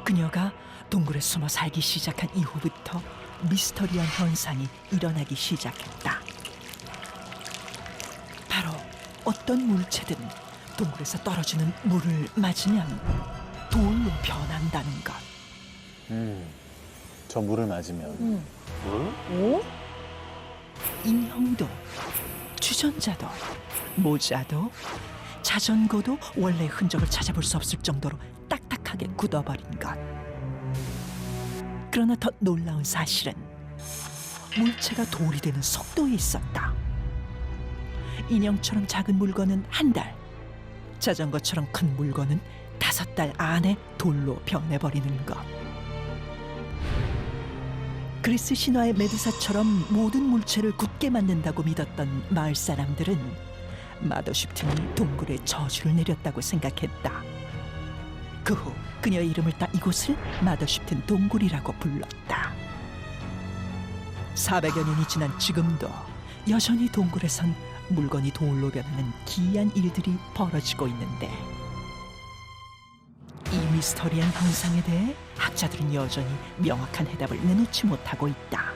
그녀가 동굴에 숨어 살기 시작한 이후부터 미스터리한 현상이 일어나기 시작했다. 바로 어떤 물체든 동굴에서 떨어지는 물을 맞으면 돌로 변한다는 것. 저 물을 맞으면. 인형도, 주전자도, 모자도, 자전거도 원래 흔적을 찾아볼 수 없을 정도로 딱딱하게 굳어버린 것. 그러나 더 놀라운 사실은 물체가 돌이 되는 속도에 있었다. 인형처럼 작은 물건은 한 달, 자전거처럼 큰 물건은 5달 안에 돌로 변해버리는 것. 그리스 신화의 메두사처럼 모든 물체를 굳게 만든다고 믿었던 마을 사람들은 마더쉽튼이 동굴에 저주를 내렸다고 생각했다. 그 후 그녀의 이름을 따 이곳을 마더쉽튼 동굴이라고 불렀다. 400여 년이 지난 지금도 여전히 동굴에선 물건이 돌로 변하는 기이한 일들이 벌어지고 있는데 이 미스터리한 현상에 대해 학자들은 여전히 명확한 해답을 내놓지 못하고 있다.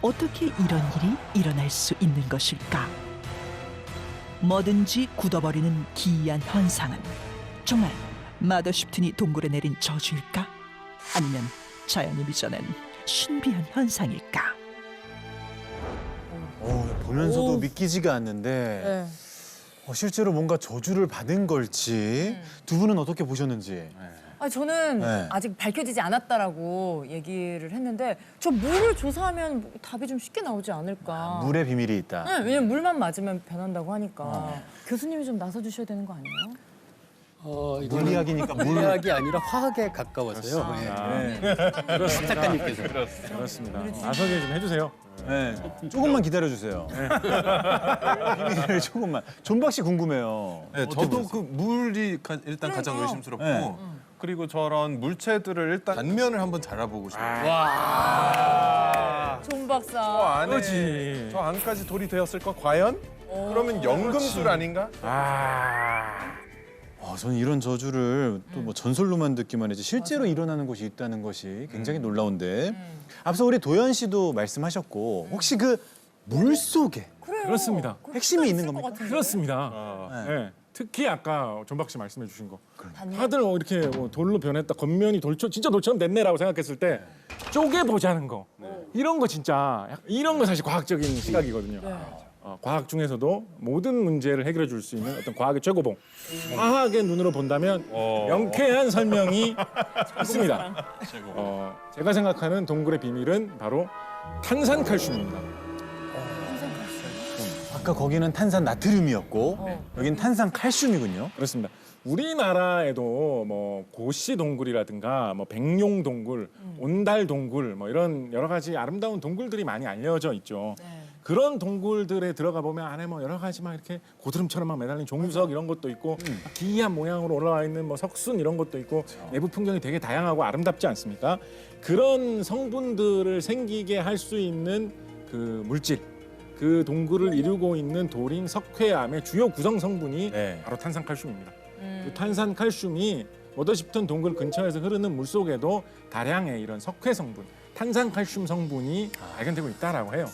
어떻게 이런 일이 일어날 수 있는 것일까? 뭐든지 굳어버리는 기이한 현상은 정말 마더쉽튼이 동굴에 내린 저주일까? 아니면 자연이 빚어낸 신비한 현상일까? 보면서도 믿기지가 않는데 실제로 뭔가 저주를 받은 걸지 두 분은 어떻게 보셨는지. 저는 네. 아직 밝혀지지 않았다라고 얘기를 했는데 저 물을 조사하면 뭐 답이 좀 쉽게 나오지 않을까. 물의 비밀이 있다. 네, 왜냐면 물만 맞으면 변한다고 하니까. 교수님이 좀 나서 주셔야 되는 거 아니에요? 이거는 물리학이니까 물. 물리학이 아니라 화학에 가까워서요. 작가님께서. 그렇습니다. 나서게 좀 해주세요. 네, 조금만 기다려주세요. 비밀을 조금만. 존박 씨 궁금해요. 네, 어떻게 저도 보셨어요? 그 물이 일단 가장 그러니까. 의심스럽고 네. 그리고 저런 물체들을 일단 단면을 한번 잘라보고 싶어요. 존 저 박사. 안에 그렇지. 저 안까지 돌이 되었을까? 과연? 그러면 연금술 아닌가? 저는 이런 저주를 또 뭐 전설로만 듣기만 했지 실제로 일어나는 곳이 있다는 것이 굉장히 놀라운데 앞서 우리 도연 씨도 말씀하셨고 혹시 그 물 속에 그렇습니다. 핵심이 있는 겁니까? 그렇습니다. 네. 특히 아까 존박 씨 말씀해 주신 거. 다들 이렇게 돌로 변했다. 겉면이 진짜 돌처럼 됐네라고 생각했을 때 쪼개보자는 거. 이런 거 진짜 이런 거 사실 과학적인 시각이거든요. 과학 중에서도 모든 문제를 해결해 줄 수 있는 어떤 과학의 최고봉. 과학의 눈으로 본다면 명쾌한 설명이 있습니다. 제가 생각하는 동굴의 비밀은 바로 탄산칼슘입니다. 아까 거기는 탄산 나트륨이었고 여기는 탄산 칼슘이군요. 그렇습니다. 우리나라에도 뭐 고시 동굴이라든가 뭐 백룡 동굴, 온달 동굴 뭐 이런 여러 가지 아름다운 동굴들이 많이 알려져 있죠. 그런 동굴들에 들어가 보면 안에 뭐 여러 가지 막 이렇게 고드름처럼 막 매달린 종유석 이런 것도 있고 기이한 모양으로 올라와 있는 뭐 석순 이런 것도 있고 내부 풍경이 되게 다양하고 아름답지 않습니까? 그런 성분들을 생기게 할 수 있는 그 물질, 그 동굴을 이루고 있는 돌인 석회암의 주요 구성 성분이 바로 탄산칼슘입니다. 그 탄산칼슘이 워더시프턴 동굴 근처에서 흐르는 물 속에도 다량의 이런 석회 성분, 탄산칼슘 성분이 발견되고 있다라고 해요.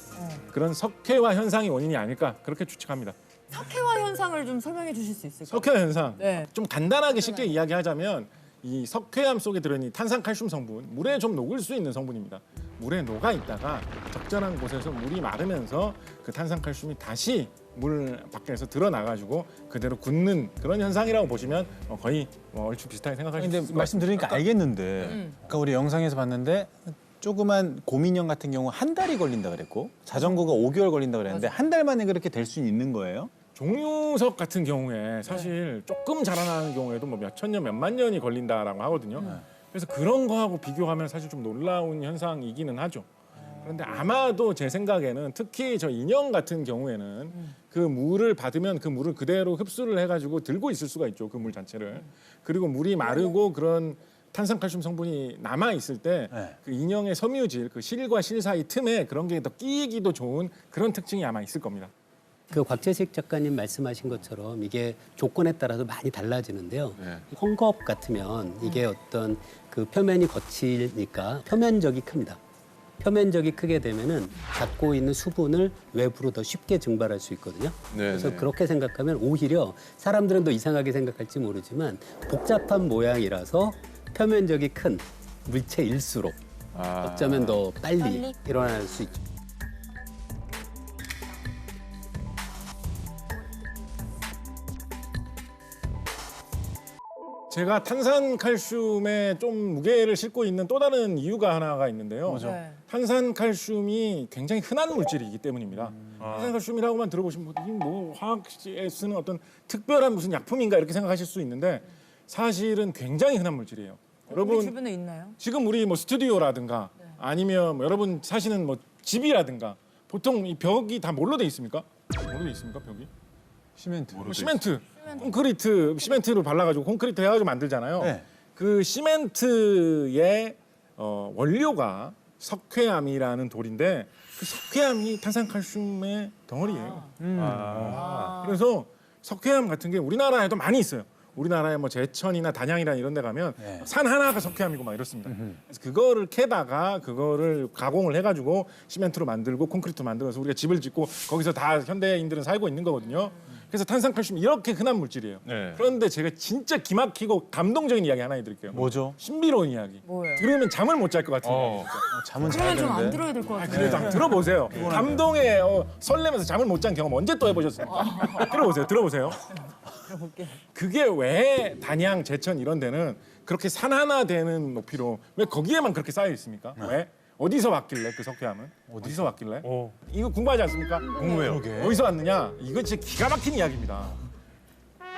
그런 석회화 현상이 원인이 아닐까 그렇게 추측합니다. 석회화 현상을 좀 설명해 주실 수 있을까요? 석회화 현상 네. 좀 간단하게 쉽게 이야기하자면 이 석회암 속에 들어있는 탄산칼슘 성분, 물에 좀 녹을 수 있는 성분입니다. 물에 녹아 있다가 적절한 곳에서 물이 마르면서 그 탄산칼슘이 다시 물 밖에서 드러나가지고 그대로 굳는 그런 현상이라고 보시면 거의 얼추 비슷하게 생각하실 수 근데 있을 것 말씀 들으니까 알겠는데 아까 우리 영상에서 봤는데 조그만 곰인형 같은 경우 한 달이 걸린다 그랬고 자전거가 5개월 걸린다 그랬는데 한 달 만에 그렇게 될 수 있는 거예요? 종유석 같은 경우에 사실 조금 자라나는 경우에도 뭐 몇천 년, 몇만 년이 걸린다라고 하거든요. 그래서 그런 거하고 비교하면 사실 좀 놀라운 현상이기는 하죠. 그런데 아마도 제 생각에는 특히 저 인형 같은 경우에는 그 물을 받으면 그 물을 그대로 흡수를 해가지고 들고 있을 수가 있죠. 그 물 자체를. 그리고 물이 마르고 그런 탄산칼슘 성분이 남아 있을 때 그 인형의 섬유질, 그 실과 실 사이 틈에 그런 게 더 끼이기도 좋은 그런 특징이 아마 있을 겁니다. 그 곽재식 작가님 말씀하신 것처럼 이게 조건에 따라서 많이 달라지는데요. 헝겊 같으면 이게 어떤 그 표면이 거치니까 표면적이 큽니다. 표면적이 크게 되면은 갖고 있는 수분을 외부로 더 쉽게 증발할 수 있거든요. 그래서 그렇게 생각하면 오히려 사람들은 더 이상하게 생각할지 모르지만 복잡한 모양이라서 표면적이 큰 물체일수록 어쩌면 더 빨리 일어날 수 있죠. 제가 탄산칼슘에 좀 무게를 싣고 있는 또 다른 이유가 하나가 있는데요. 네. 탄산칼슘이 굉장히 흔한 물질이기 때문입니다. 탄산칼슘이라고만 들어보시면 뭐 화학에 쓰는 어떤 특별한 무슨 약품인가 이렇게 생각하실 수 있는데 사실은 굉장히 흔한 물질이에요. 우리 여러분 주변에 있나요? 지금 우리 뭐 스튜디오라든가 아니면 뭐 여러분 사시는 뭐 집이라든가 보통 이 벽이 다 뭘로 돼 있습니까? 뭘로 돼 있습니까 벽이? 시멘트. 뭐 시멘트, 콘크리트, 시멘트로 발라가지고 콘크리트 해가지고 만들잖아요. 네. 그 시멘트의 원료가 석회암이라는 돌인데 그 석회암이 탄산칼슘의 덩어리예요. 그래서 석회암 같은 게 우리나라에도 많이 있어요. 우리나라에 뭐 제천이나 단양이나 이런 데 가면 산 하나가 석회암이고 막 이렇습니다. 그래서 그거를 캐다가 그거를 가공을 해가지고 시멘트로 만들고 콘크리트 만들어서 우리가 집을 짓고 거기서 다 현대인들은 살고 있는 거거든요. 그래서 탄산칼슘이 이렇게 흔한 물질이에요. 그런데 제가 진짜 기막히고 감동적인 이야기 하나 해드릴게요. 뭐죠? 신비로운 이야기. 뭐예요? 들으면 잠을 못 잘 것 같은데. 잠은 잘 그러면 좀 안 되는데. 들어야 될 것 같아요. 그래도 한번 들어보세요. 감동에 설레면서 잠을 못 잔 경험 언제 또 해보셨습니까? 들어보세요. 들어볼게요. 그게 왜 단양, 제천 이런 데는 그렇게 산 하나 되는 높이로 왜 거기에만 그렇게 쌓여 있습니까? 왜? 어디서 왔길래 그 석회암은? 어디서 왔길래? 이거 궁금하지 않습니까? 궁금해요. 어디서 왔느냐? 이거 진짜 기가 막힌 이야기입니다.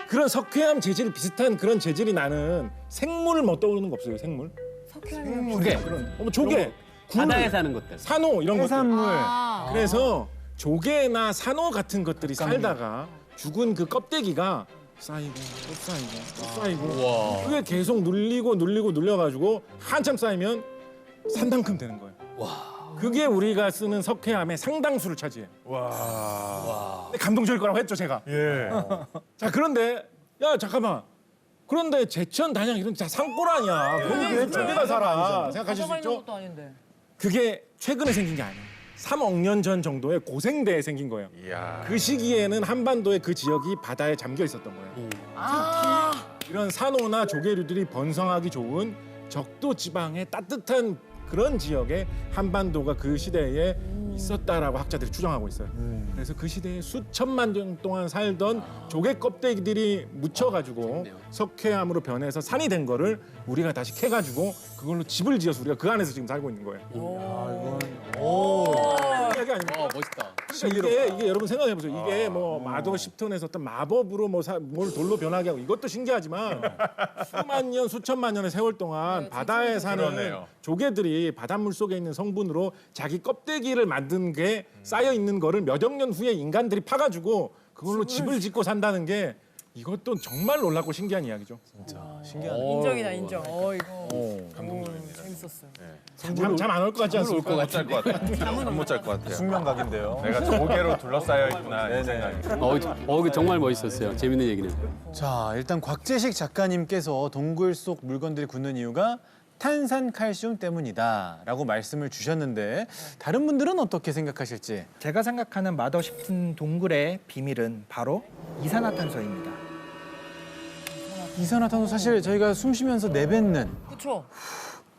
그런 석회암 재질 비슷한 그런 재질이 나는 생물을 뭐 떠오르는 거 없어요? 생물? 석회암이 조개, 조개, 굴, 바다에 사는 것들. 산호 이런 것들. 아. 그래서 조개나 산호 같은 것들이 살다가 죽은 그 껍데기가 쌓이고 또 쌓이고 또 쌓이고 그게 계속 눌려가지고 한참 쌓이면 산만큼 되는 거예요. 그게 우리가 쓰는 석회암의 상당수를 차지해. 근데 감동적일 거라고 했죠 제가. 자 그런데 야 잠깐만. 그런데 제천, 단양 이런 다 산골 아니야. 거기 왜 조개가 살아? 생각하실 수 가져가 있는 있죠? 것도 아닌데. 그게 최근에 생긴 게 아니에요. 3억 년 전 정도의 고생대에 생긴 거예요. 이야. 그 시기에는 한반도의 그 지역이 바다에 잠겨 있었던 거예요. 이런 산호나 조개류들이 번성하기 좋은 적도 지방의 따뜻한 그런 지역에 한반도가 그 시대에 있었다라고 학자들이 추정하고 있어요. 그래서 그 시대에 수천만 년 동안 살던 조개 껍데기들이 묻혀가지고 석회암으로 변해서 산이 된 거를 우리가 다시 캐가지고 그걸로 집을 지어서 우리가 그 안에서 지금 살고 있는 거예요. 이야기 아닙니까? 멋있다. 그러니까 이게 여러분 생각해 보세요. 이게 뭐 마도 10톤에서 어떤 마법으로 뭘 돌로 변하게 하고 이것도 신기하지만 수만 년, 수천만 년의 세월 동안 바다에 사는 그러네요. 조개들이 바닷물 속에 있는 성분으로 자기 껍데기를 만든 게 쌓여 있는 거를 몇 억 년 후에 인간들이 파가지고 그걸로 집을 짓고 산다는 게 이것도 정말 놀랍고 신기한 이야기죠. 인정이다 인정. 이거 재밌었어요. 잠 안 올 것 같지 않습니까? 못잘 것 같아. 잠 못 잘 것 같아요. 숙명각인데요. 내가 조개로 둘러싸여 있구나 이 생각이. 정말 멋있었어요. 재밌는 얘기네요. 자, 일단 곽재식 작가님께서 동굴 속 물건들이 굳는 이유가 탄산칼슘 때문이다라고 말씀을 주셨는데 다른 분들은 어떻게 생각하실지. 제가 생각하는 맛없는 동굴의 비밀은 바로 이산화탄소입니다. 이산화탄소 사실 저희가 숨 쉬면서 내뱉는 그렇죠.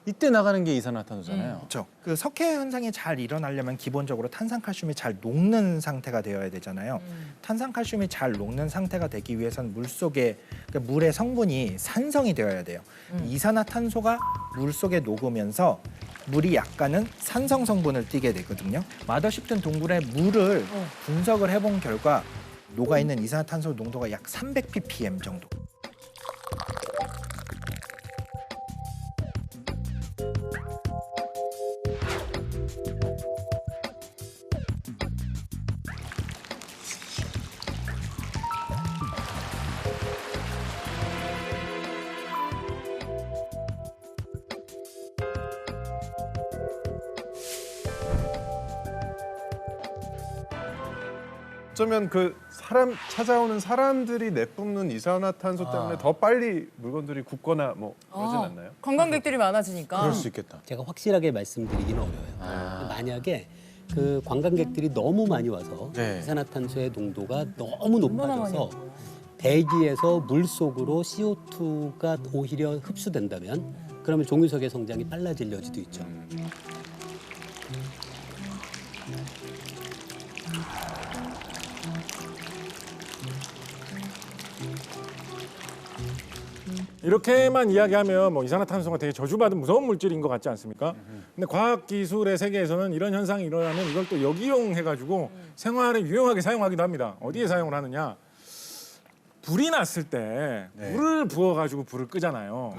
이때 나가는 게 이산화탄소잖아요. 그렇죠. 그 석회 현상이 잘 일어나려면 기본적으로 탄산칼슘이 잘 녹는 상태가 되어야 되잖아요. 탄산칼슘이 잘 녹는 상태가 되기 위해서는 물 속에 그러니까 물의 성분이 산성이 되어야 돼요. 이산화탄소가 물 속에 녹으면서 물이 약간은 산성 성분을 띠게 되거든요. 맛없는 동굴의 물을 분석을 해본 결과 녹아 있는 이산화탄소 농도가 약 300 ppm 정도. 어쩌면 그 찾아오는 사람들이 내뿜는 이산화탄소 때문에 더 빨리 물건들이 굳거나 뭐 그러진 않나요? 관광객들이 많아지니까. 그럴 수 있겠다. 제가 확실하게 말씀드리기는 어려워요. 만약에 그 관광객들이 너무 많이 와서 네. 이산화탄소의 농도가 너무 높아져서 대기에서 물 속으로 CO2가 오히려 흡수된다면 그러면 종유석의 성장이 빨라질 여지도 있죠. 이렇게만 이야기하면 뭐 이산화탄소가 되게 저주받은 무서운 물질인 것 같지 않습니까? 근데 과학기술의 세계에서는 이런 현상이 일어나면 이걸 또 역이용해가지고 생활에 유용하게 사용하기도 합니다. 어디에 사용을 하느냐? 불이 났을 때 물을 부어가지고 불을 끄잖아요.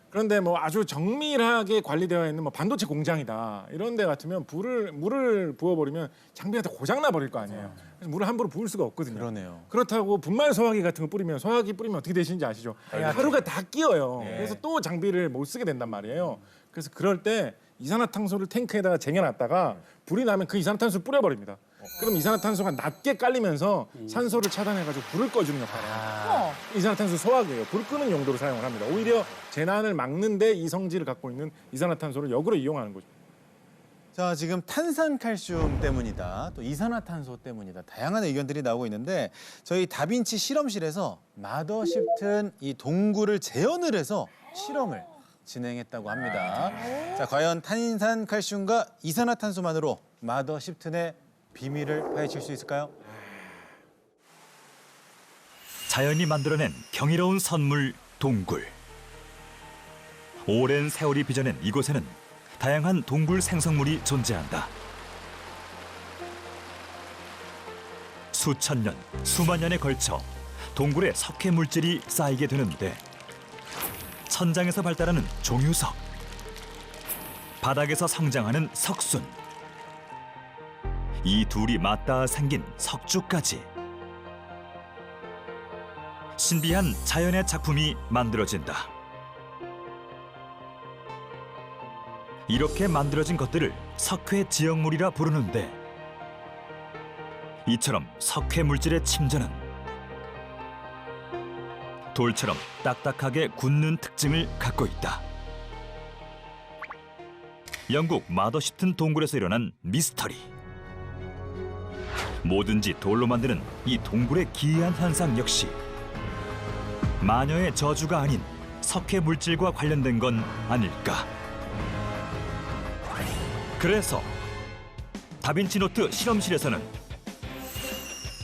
그런데 뭐 아주 정밀하게 관리되어 있는 뭐 반도체 공장이다 이런 데 같으면 물을 부어버리면 장비가 다 고장나 버릴 거 아니에요. 그래서 물을 함부로 부을 수가 없거든요. 그러네요. 그렇다고 분말 소화기 같은 거 뿌리면 소화기 뿌리면 어떻게 되시는지 아시죠? 하루가 다 끼어요. 그래서 또 장비를 못 쓰게 된단 말이에요. 그래서 그럴 때 이산화탄소를 탱크에다가 쟁여놨다가 불이 나면 그 이산화탄소를 뿌려버립니다. 그럼 이산화탄소가 낮게 깔리면서 산소를 차단해가지고 불을 꺼주는 역할을 해요. 이산화탄소 소화기예요. 불 끄는 용도로 사용을 합니다. 오히려 재난을 막는데 이 성질을 갖고 있는 이산화탄소를 역으로 이용하는 거죠. 자, 지금 탄산칼슘 때문이다, 또 이산화탄소 때문이다. 다양한 의견들이 나오고 있는데 저희 다빈치 실험실에서 마더쉽튼 이 동굴을 재현을 해서 실험을 진행했다고 합니다. 자, 과연 탄산칼슘과 이산화탄소만으로 마더쉽튼의 비밀을 파헤칠 수 있을까요? 자연이 만들어낸 경이로운 선물 동굴. 오랜 세월이 빚어낸 이곳에는 다양한 동굴 생성물이 존재한다. 수천 년, 수만 년에 걸쳐 동굴에 석회 물질이 쌓이게 되는데 천장에서 발달하는 종유석, 바닥에서 성장하는 석순, 이 둘이 맞닿아 생긴 석주까지 신비한 자연의 작품이 만들어진다. 이렇게 만들어진 것들을 석회 지역물이라 부르는데 이처럼 석회 물질의 침전은 돌처럼 딱딱하게 굳는 특징을 갖고 있다. 영국 마더쉽튼 동굴에서 일어난 미스터리. 뭐든지 돌로 만드는 이 동굴의 기이한 현상 역시 마녀의 저주가 아닌 석회 물질과 관련된 건 아닐까. 그래서 다빈치 노트 실험실에서는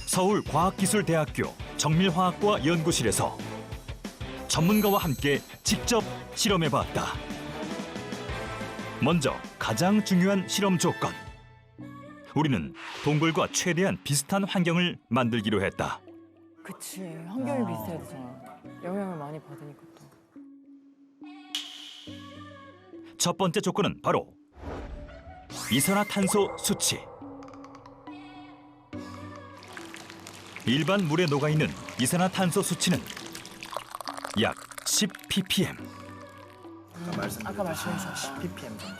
서울과학기술대학교 정밀화학과 연구실에서 전문가와 함께 직접 실험해봤다. 먼저 가장 중요한 실험 조건. 우리는 동굴과 최대한 비슷한 환경을 만들기로 했다. 그치. 환경이 비슷해야 되잖아. 영향을 많이 받으니까 또. 첫 번째 조건은 바로 이산화탄소 수치. 일반 물에 녹아있는 이산화탄소 수치는 약 10ppm. 아까 말씀하신 ppm 정도.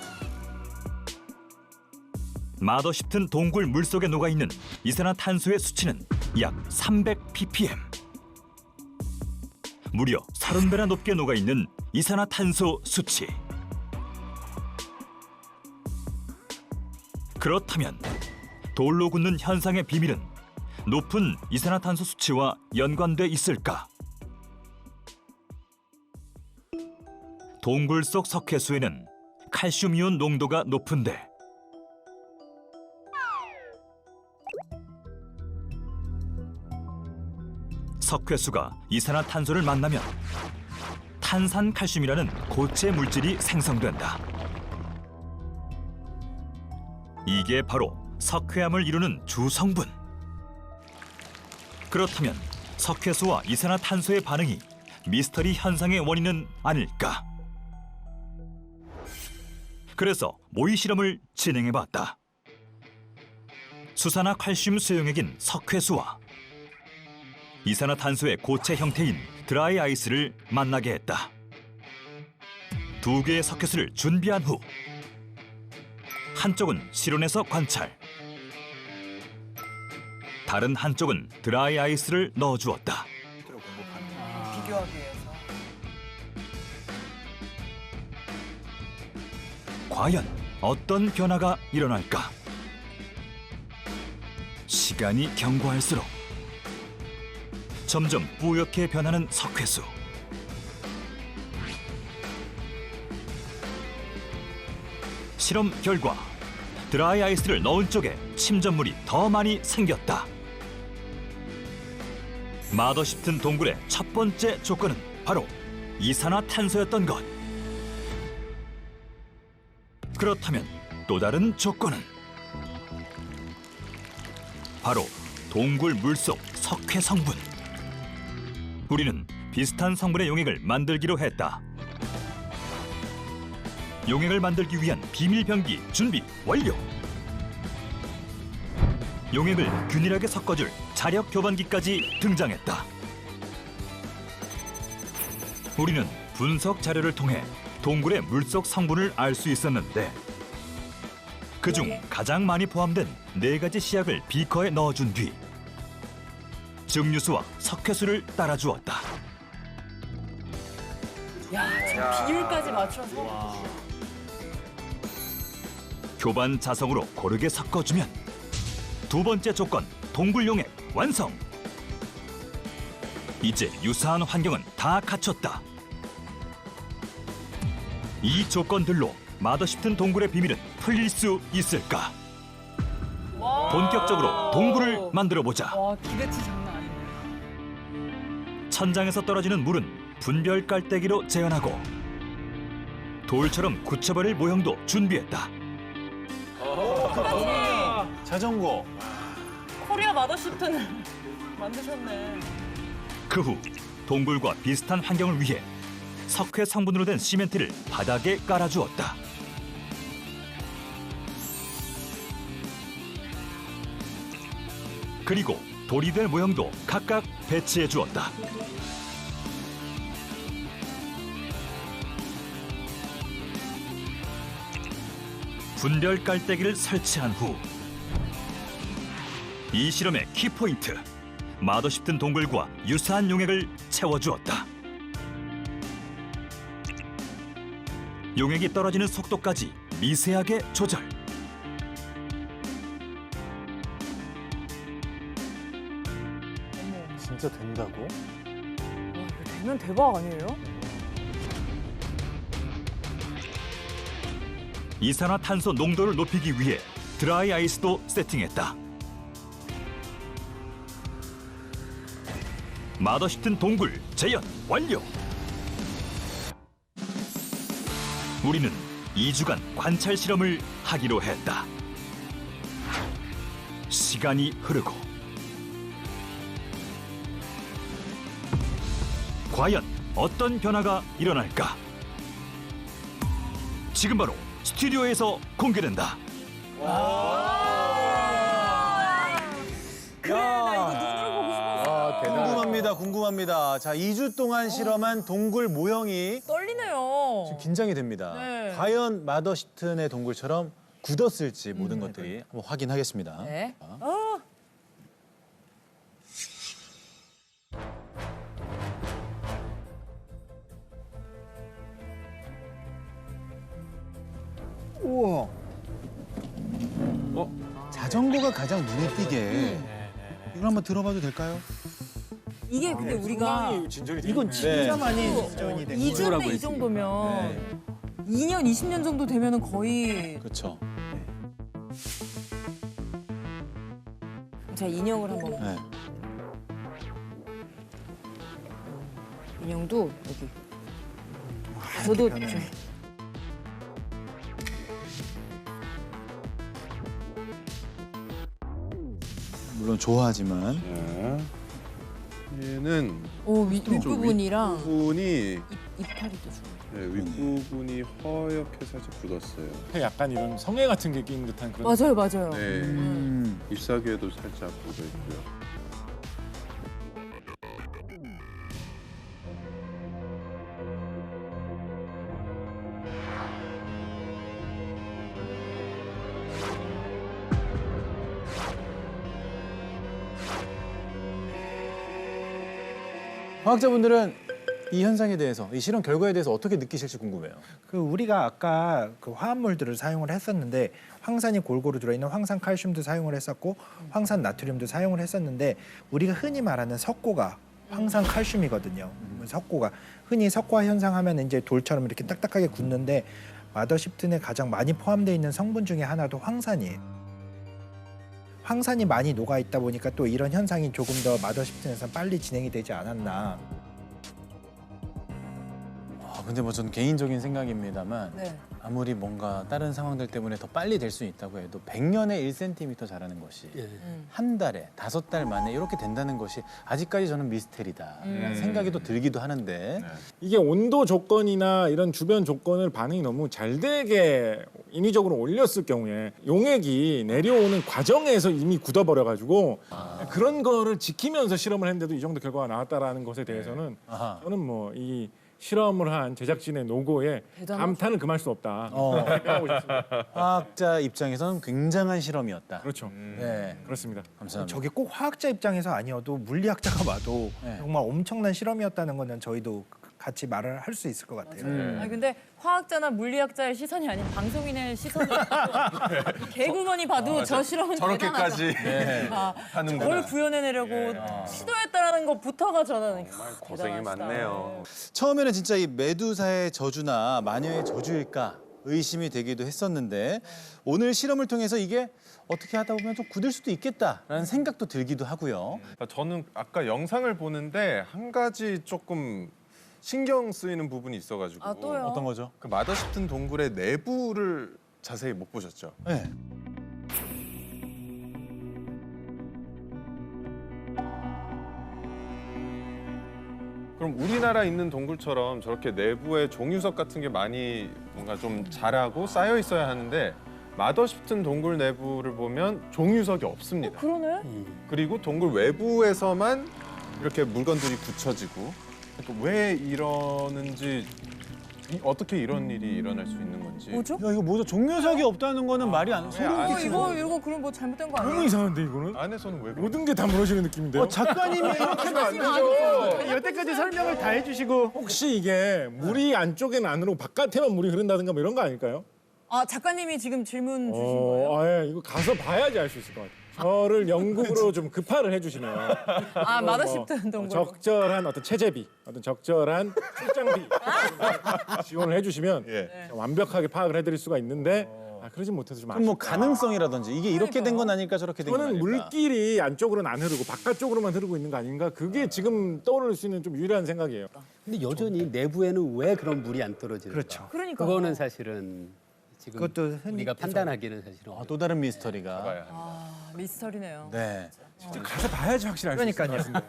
마더쉽튼 동굴 물속에 녹아있는 이산화탄소의 수치는 약 300ppm. 무려 30배나 높게 녹아있는 이산화탄소 수치. 그렇다면 돌로 굳는 현상의 비밀은 높은 이산화탄소 수치와 연관돼 있을까? 동굴 속 석회수에는 칼슘이온 농도가 높은데 석회수가 이산화탄소를 만나면 탄산칼슘이라는 고체 물질이 생성된다. 이게 바로 석회암을 이루는 주성분. 그렇다면 석회수와 이산화탄소의 반응이 미스터리 현상의 원인은 아닐까? 그래서 모의 실험을 진행해봤다. 수산화 칼슘 수용액인 석회수와 이산화탄소의 고체 형태인 드라이 아이스를 만나게 했다. 두 개의 석회수를 준비한 후 한쪽은 실온에서 관찰, 다른 한쪽은 드라이 아이스를 넣어주었다. 비교하기 위해서. 과연 어떤 변화가 일어날까? 시간이 경과할수록 점점 뿌옇게 변하는 석회수. 실험 결과 드라이 아이스를 넣은 쪽에 침전물이 더 많이 생겼다. 마더쉽튼 동굴의 첫 번째 조건은 바로 이산화탄소였던 것. 그렇다면 또 다른 조건은 바로 동굴 물속 석회 성분. 우리는 비슷한 성분의 용액을 만들기로 했다. 용액을 만들기 위한 비밀 병기 준비 완료. 용액을 균일하게 섞어줄 자력 교반기까지 등장했다. 우리는 분석 자료를 통해 동굴의 물속 성분을 알 수 있었는데 그중 가장 많이 포함된 4가지 시약을 비커에 넣어준 뒤 증류수와 석회수를 따라주었다. 야, 저 비율까지 맞춰서. 교반 자성으로 고르게 섞어주면 두 번째 조건 동굴 용액 완성. 이제 유사한 환경은 다 갖췄다. 이 조건들로 마더쉽튼 동굴의 비밀은 풀릴 수 있을까? 본격적으로 동굴을 만들어보자. 와, 기대치 장난 아니네. 천장에서 떨어지는 물은 분별 깔때기로 재현하고 돌처럼 굳혀버릴 모형도 준비했다. 자전거. 코리아 마더쉽튼을 만드셨네. 그 후 동굴과 비슷한 환경을 위해 석회 성분으로 된 시멘트를 바닥에 깔아주었다. 그리고 돌이 될 모형도 각각 배치해 주었다. 분별 깔때기를 설치한 후 이 실험의 키포인트, 마더쉽튼 동굴과 유사한 용액을 채워주었다. 용액이 떨어지는 속도까지 미세하게 조절. 진짜 된다고? 와, 이거 되면 대박 아니에요? 이산화탄소 농도를 높이기 위해 드라이 아이스도 세팅했다. 마더시튼 동굴 재현 완료. 우리는 2주간 관찰 실험을 하기로 했다. 시간이 흐르고 과연 어떤 변화가 일어날까? 지금 바로 스튜디오에서 공개된다. 궁금합니다. 자, 2주 동안 실험한 동굴 모형이 떨리네요. 지금 긴장이 됩니다. 네. 과연 마더시튼의 동굴처럼 굳었을지 모든 것들이 한번 확인하겠습니다. 네. 우와. 자전거가 가장 눈에 띄게 이걸 한번 들어봐도 될까요? 이게 근데 우리가 이건 진짜 많이 어, 지원이 된 2주인데 이 정도면 2년, 20년 정도 되면은 거의 그렇죠. 자 인형을 한번 네. 인형도 여기 저도 물론 좋아하지만 얘는 윗부분이랑 부분이 이파리도 좋아. 네, 윗부분이 허옇게 살짝 굳었어요. 약간 이런 성에 같은 게 낀 듯한 그런. 맞아요. 네, 잎사귀에도 살짝 묻어 있고요. 과학자분들은 이 현상에 대해서, 이 실험 결과에 대해서 어떻게 느끼실지 궁금해요. 그 우리가 아까 그 화합물들을 사용을 했었는데 황산이 골고루 들어있는 황산 칼슘도 사용을 했었고 황산 나트륨도 사용을 했었는데 우리가 흔히 말하는 석고가 황산 칼슘이거든요. 석고가 흔히 석화 현상 하면 이제 돌처럼 이렇게 딱딱하게 굳는데 마더시튼에 가장 많이 포함되어 있는 성분 중에 하나도 황산이에요. 황산이 많이 녹아 있다 보니까 또 이런 현상이 조금 더 마더시튼에서 빨리 진행이 되지 않았나. 근데 뭐 전 개인적인 생각입니다만 네. 아무리 뭔가 다른 상황들 때문에 더 빨리 될 수 있다고 해도 100년에 1cm 자라는 것이 한 달에 5달 만에 이렇게 된다는 것이 아직까지 저는 미스테리다라는 생각이 또 들기도 하는데 이게 온도 조건이나 이런 주변 조건을 반응이 너무 잘 되게 인위적으로 올렸을 경우에 용액이 내려오는 과정에서 이미 굳어버려가지고 그런 거를 지키면서 실험을 했는데도 이 정도 결과가 나왔다라는 것에 대해서는 아하. 저는 뭐 이 실험을 한 제작진의 노고에 대단하다. 감탄을 금할 수 없다. 생각하고 싶습니다. 과학자 입장에서는 굉장한 실험이었다. 그렇죠. 네, 그렇습니다. 감사합니다. 저게 꼭 화학자 입장에서 아니어도 물리학자가 봐도 네. 정말 엄청난 실험이었다는 거는 저희도 같이 말을 할 수 있을 것 같아요. 아니 근데 화학자나 물리학자의 시선이 아닌 방송인의 시선으로 개구먼이 봐도 저 실험은 저렇게까지 하는구나. 그걸 구현해내려고 시도했다라는 것부터가 저는 고생이 대단하시다. 많네요. 처음에는 진짜 이 메두사의 저주나 마녀의 저주일까 의심이 되기도 했었는데 오늘 실험을 통해서 이게 어떻게 하다 보면 좀 굳을 수도 있겠다라는 생각도 들기도 하고요. 저는 아까 영상을 보는데 한 가지 조금 신경 쓰이는 부분이 있어가지고 아, 또요? 어떤 거죠? 그 마더시튼 동굴의 내부를 자세히 못 보셨죠? 네. 그럼 우리나라 있는 동굴처럼 저렇게 내부에 종유석 같은 게 많이 뭔가 좀 자라고 쌓여 있어야 하는데 마더시튼 동굴 내부를 보면 종유석이 없습니다. 그러네? 그리고 동굴 외부에서만 이렇게 물건들이 굳혀지고 그러니까 왜 이러는지 어떻게 이런 일이 일어날 수 있는 건지 뭐죠? 야 이거 뭐죠? 종료석이 없다는 거는 말이 안 돼. 이거 그럼 뭐 잘못된 거 너무 아니에요? 이상한데 이거는? 안에서는 왜 그래? 모든 게 다 무너지는 느낌인데요? 작가님이 이렇게 여태까지 설명을 다 해주시고 혹시 이게 물이 안쪽에는 안으로 바깥에만 물이 흐른다든가 뭐 이런 거 아닐까요? 아 작가님이 지금 질문 주신 거예요? 예, 이거 가서 봐야지 알 수 있을 것 같아요. 저를 영국으로 좀 급파를 해주시면 아, 뭐 마더십튼 동굴. 적절한 어떤 체재비, 어떤 적절한 출장비 지원을 해주시면 예. 완벽하게 파악을 해드릴 수가 있는데 그러진 못해서 좀 그럼 뭐 아쉽다. 가능성이라든지 이게 이렇게 된 건 아닐까 저렇게 된 건 저는 아닐까. 물길이 안쪽으로는 안 흐르고 바깥쪽으로만 흐르고 있는 거 아닌가? 그게 지금 떠오를 수 있는 좀 유일한 생각이에요. 근데 여전히 내부에는 왜 그런 물이 안 떨어지는가? 그렇죠. 그러니까. 그거는 사실은 지금 그것도 우리가 판단하기는 사실은 또 다른 미스터리가. 아, 미스터리네요. 네. 직접 가서 봐야지 확실히 알 수 있을 것 같은데.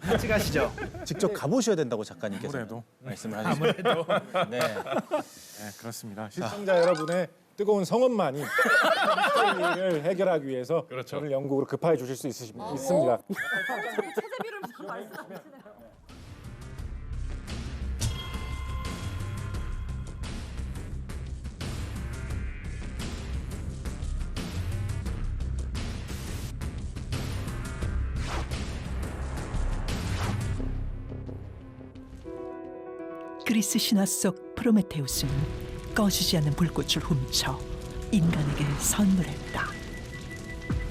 같이 가시죠. 직접 가보셔야 된다고 작가님께서 아무래도. 말씀을 하시죠. 네. 네, 그렇습니다. 시청자 여러분의 뜨거운 성원만이 미스터리를 해결하기 위해서 저를 영국으로 급파해 주실 수 있습니다. 체제비를 말씀하시네요. 그리스 신화 속 프로메테우스는 꺼지지 않는 불꽃을 훔쳐 인간에게 선물했다.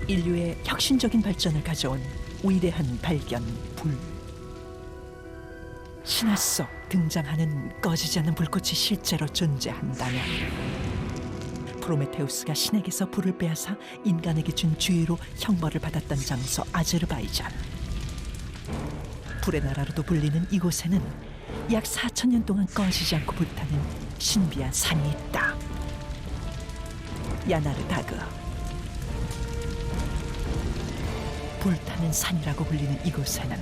인류의 혁신적인 발전을 가져온 위대한 발견 불. 신화 속 등장하는 꺼지지 않는 불꽃이 실제로 존재한다면 프로메테우스가 신에게서 불을 빼앗아 인간에게 준 주의로 형벌을 받았던 장소 아제르바이잔. 불의 나라로도 불리는 이곳에는 약 4,000년 동안 꺼지지 않고 불타는 신비한 산이 있다. 야나르다그. 불타는 산이라고 불리는 이곳에는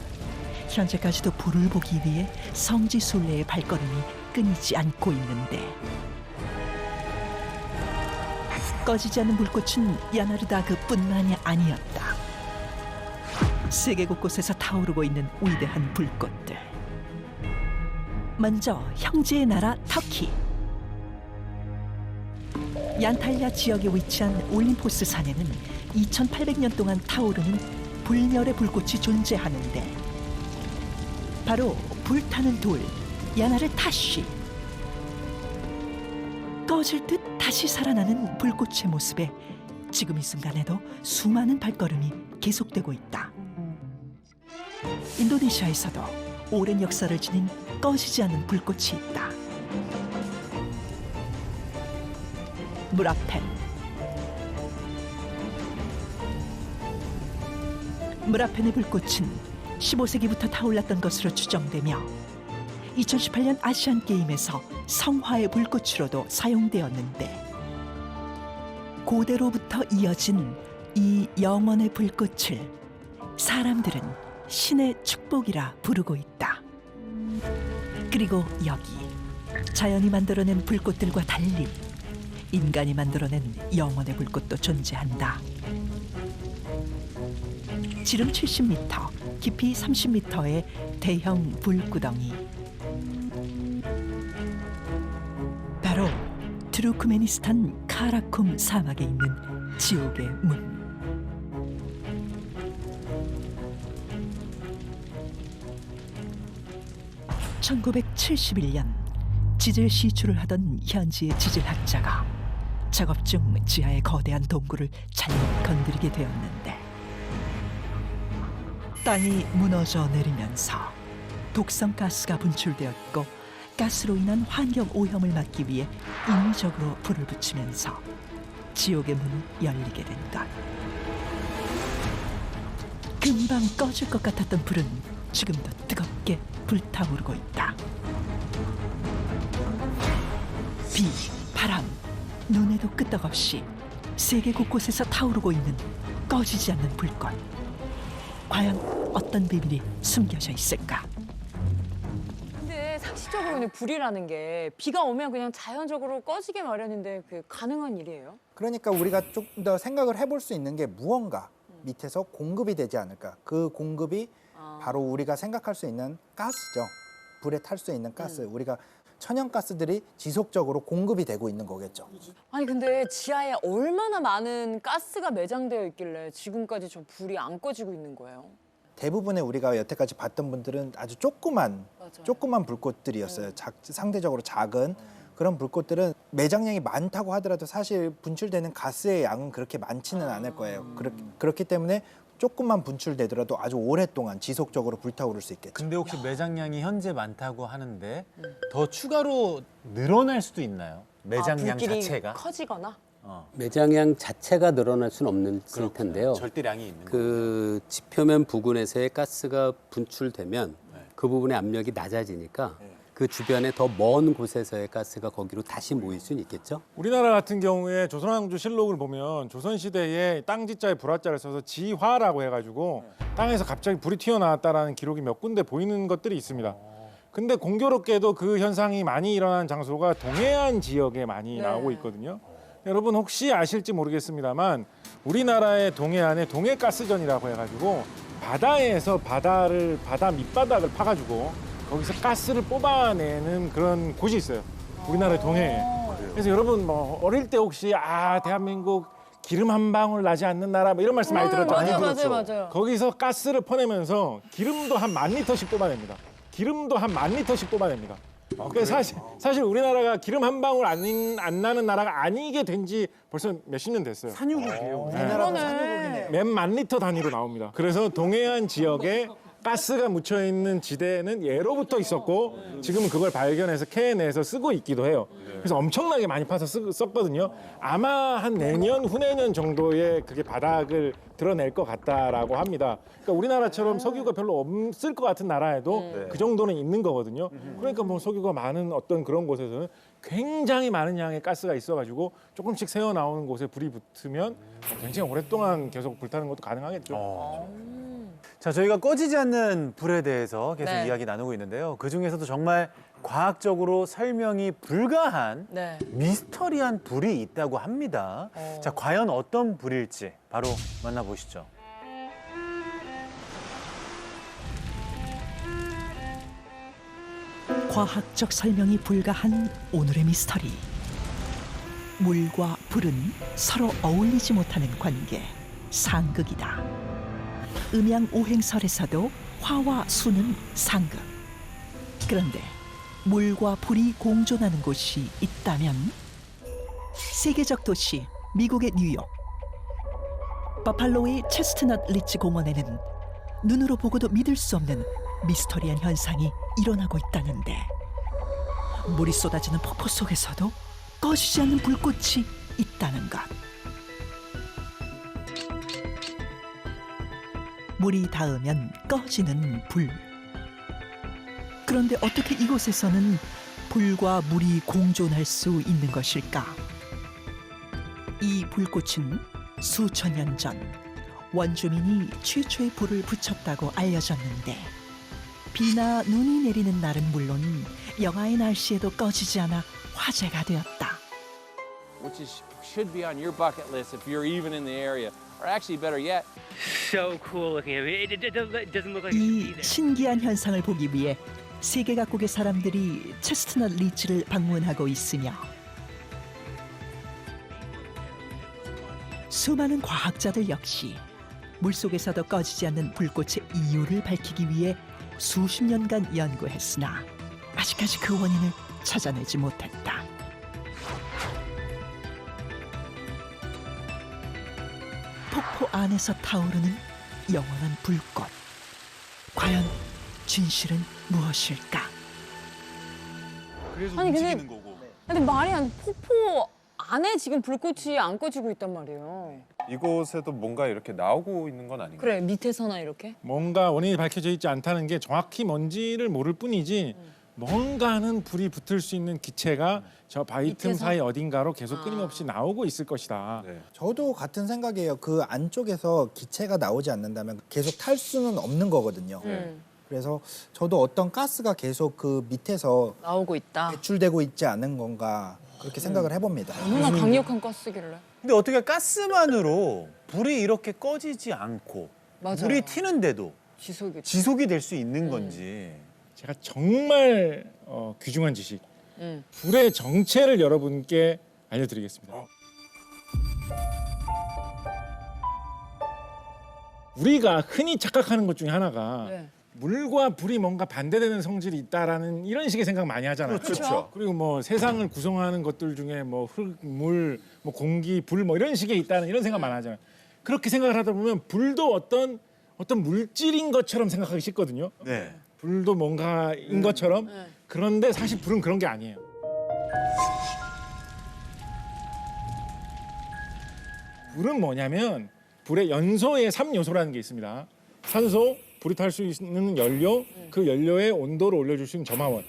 현재까지도 불을 보기 위해 성지 순례의 발걸음이 끊이지 않고 있는데 꺼지지 않는 불꽃은 야나르다그뿐만이 아니었다. 세계 곳곳에서 타오르고 있는 위대한 불꽃들. 먼저 형제의 나라 터키. 얀탈리아 지역에 위치한 올림포스 산에는 2,800년 동안 타오르는 불멸의 불꽃이 존재하는데 바로 불타는 돌 야나르 타쉬. 꺼질 듯 다시 살아나는 불꽃의 모습에 지금 이 순간에도 수많은 발걸음이 계속되고 있다. 인도네시아에서도 오랜 역사를 지닌 꺼지지 않는 불꽃이 있다. 무라펜. 무라펜의 불꽃은 15세기부터 타올랐던 것으로 추정되며 2018년 아시안 게임에서 성화의 불꽃으로도 사용되었는데 고대로부터 이어진 이 영원의 불꽃을 사람들은 신의 축복이라 부르고 있다. 그리고 여기 자연이 만들어낸 불꽃들과 달리 인간이 만들어낸 영원의 불꽃도 존재한다. 지름 70m, 깊이 30m의 대형 불구덩이. 바로 투르크메니스탄 카라쿰 사막에 있는 지옥의 문. (1971년) 지질 시추를 하던 현지의 지질학자가 작업 중 지하의 거대한 동굴을 잘못 건드리게 되었는데 땅이 무너져 내리면서 독성 가스가 분출되었고 가스로 인한 환경 오염을 막기 위해 인위적으로 불을 붙이면서 지옥의 문이 열리게 된 것. 금방 꺼질 것 같았던 불은 지금도 뜨겁게 불타오르고 있다. 비, 바람, 눈에도 끄떡없이 세계 곳곳에서 타오르고 있는 꺼지지 않는 불꽃. 과연 어떤 비밀이 숨겨져 있을까? 근데 상식적으로 근데 불이라는 게 비가 오면 그냥 자연적으로 꺼지게 마련인데 그게 가능한 일이에요? 그러니까 우리가 좀 더 생각을 해볼 수 있는 게 무언가 밑에서 공급이 되지 않을까. 그 공급이 바로 우리가 생각할 수 있는 가스죠. 불에 탈 수 있는 가스. 우리가 천연가스들이 지속적으로 공급이 되고 있는 거겠죠. 아니 근데 지하에 얼마나 많은 가스가 매장되어 있길래 지금까지 저 불이 안 꺼지고 있는 거예요? 대부분의 우리가 여태까지 봤던 분들은 아주 조그만 맞아요. 불꽃들이었어요. 상대적으로 작은 그런 불꽃들은 매장량이 많다고 하더라도 사실 분출되는 가스의 양은 그렇게 많지는 않을 거예요. 그렇기 때문에 조금만 분출되더라도 아주 오랫동안 지속적으로 불타오를 수 있겠죠. 근데 혹시 매장량이 현재 많다고 하는데 더 추가로 늘어날 수도 있나요? 매장량 불길이 자체가? 커지거나. 매장량 자체가 늘어날 수는 없는 상태인데요. 절대량이 있는 그 지표면 부근에서의 가스가 분출되면 그 부분의 압력이 낮아지니까 그 주변에 더 먼 곳에서의 가스가 거기로 다시 모일 수는 있겠죠. 우리나라 같은 경우에 조선왕조 실록을 보면 조선시대에 땅지자에 불화자를 써서 지화라고 해가지고 땅에서 갑자기 불이 튀어나왔다라는 기록이 몇 군데 보이는 것들이 있습니다. 근데 공교롭게도 그 현상이 많이 일어난 장소가 동해안 지역에 많이 나오고 있거든요. 여러분 혹시 아실지 모르겠습니다만 우리나라의 동해안에 동해가스전이라고 해가지고 바다에서 바다 밑바닥을 파가지고 거기서 가스를 뽑아내는 그런 곳이 있어요. 우리나라의 동해에. 그래서 여러분 뭐 어릴 때 혹시 대한민국 기름 한 방울 나지 않는 나라 뭐 이런 말씀 많이 들었죠. 맞아요. 거기서 가스를 퍼내면서 기름도 한 10,000리터씩 뽑아냅니다. 그러니까 사실 우리나라가 기름 한 방울 안 나는 나라가 아니게 된 지 벌써 몇십 년 됐어요. 산유국이에요. 우리나라도 산유국이네요. 몇 만 리터 단위로 나옵니다. 그래서 동해안 지역에 가스가 묻혀 있는 지대는 예로부터 있었고 지금은 그걸 발견해서 캐내서 쓰고 있기도 해요. 그래서 엄청나게 많이 파서 썼거든요. 아마 한 내년, 후내년 정도에 그게 바닥을 드러낼 것 같다라고 합니다. 그러니까 우리나라처럼 석유가 별로 없을 것 같은 나라에도 그 정도는 있는 거거든요. 그러니까 뭐 석유가 많은 어떤 그런 곳에서는 굉장히 많은 양의 가스가 있어가지고 조금씩 새어 나오는 곳에 불이 붙으면 굉장히 오랫동안 계속 불타는 것도 가능하겠죠. 자, 저희가 꺼지지 않는 불에 대해서 계속 네. 이야기 나누고 있는데요. 그중에서도 정말 과학적으로 설명이 불가한 네. 미스터리한 불이 있다고 합니다. 자, 과연 어떤 불일지 바로 만나보시죠. 과학적 설명이 불가한 오늘의 미스터리. 물과 불은 서로 어울리지 못하는 관계, 상극이다. 음양 오행설에서도 화와 수는 상극. 그런데 물과 불이 공존하는 곳이 있다면 세계적 도시 미국의 뉴욕 버팔로의 체스트넛 리치 공원에는 눈으로 보고도 믿을 수 없는 미스터리한 현상이 일어나고 있다는데, 물이 쏟아지는 폭포 속에서도 꺼지지 않는 불꽃이 있다는 것. 물이 닿으면 꺼지는 불. 그런데 어떻게 이곳에서는 불과 물이 공존할 수 있는 것일까? 이 불꽃은 수천 년 전 원주민이 최초의 불을 붙였다고 알려졌는데, 비나 눈이 내리는 날은 물론 영하의 날씨에도 꺼지지 않아 화제가 되었다. which should be on your bucket list if you're even in the area. Or actually, better yet, So cool looking. I mean, it doesn't look like it should 이 be there. 신기한 현상을 보기 위해 세계 각국의 사람들이 체스트넛 리치를 방문하고 있으며, 수많은 과학자들 역시 물속에서도 꺼지지 않는 불꽃의 이유를 밝히기 위해 수십 년간 연구했으나 아직까지 그 원인을 찾아내지 못했다. 폭포 안에서 타오르는 영원한 불꽃. 과연 진실은 무엇일까? 그래서 아니, 근데- 움직이는 거고. 근데 말이 안 돼. 폭포 안에 지금 불꽃이 안 꺼지고 있단 말이에요. 이곳에도 뭔가 이렇게 나오고 있는 건 아닌가요? 그래, 밑에서나 이렇게. 뭔가 원인이 밝혀져 있지 않다는 게 정확히 뭔지를 모를 뿐이지 뭔가는 불이 붙을 수 있는 기체가 저 바위 틈 밑에서? 사이 어딘가로 계속 끊임없이 나오고 있을 것이다. 네. 저도 같은 생각이에요. 그 안쪽에서 기체가 나오지 않는다면 계속 탈 수는 없는 거거든요. 그래서 저도 어떤 가스가 계속 그 밑에서 나오고 있다. 배출되고 있지 않은 건가 그렇게 생각을 해봅니다. 얼마나 강력한 가스길래. 근데 어떻게 가스만으로 불이 이렇게 꺼지지 않고 맞아요. 불이 튀는데도 지속이. 지속이 될 수 있는 건지. 제가 정말 귀중한 지식, 음. 불의 정체를 여러분께 알려드리겠습니다. 우리가 흔히 착각하는 것 중에 하나가 네. 물과 불이 뭔가 반대되는 성질이 있다라는 이런 식의 생각 많이 하잖아요. 그렇죠. 그리고 뭐 세상을 구성하는 것들 중에 뭐 흙, 물, 뭐 공기, 불 뭐 이런 식의 있다는 이런 생각 많이 하잖아요. 그렇게 생각을 하다 보면 불도 어떤 물질인 것처럼 생각하기 쉽거든요. 네. 불도 뭔가인 것처럼. 그런데 사실 불은 그런 게 아니에요. 불은 뭐냐면 불의 연소의 3요소라는 게 있습니다. 산소, 불이 탈 수 있는 연료, 그 연료의 온도를 올려줄 수 있는 점화원.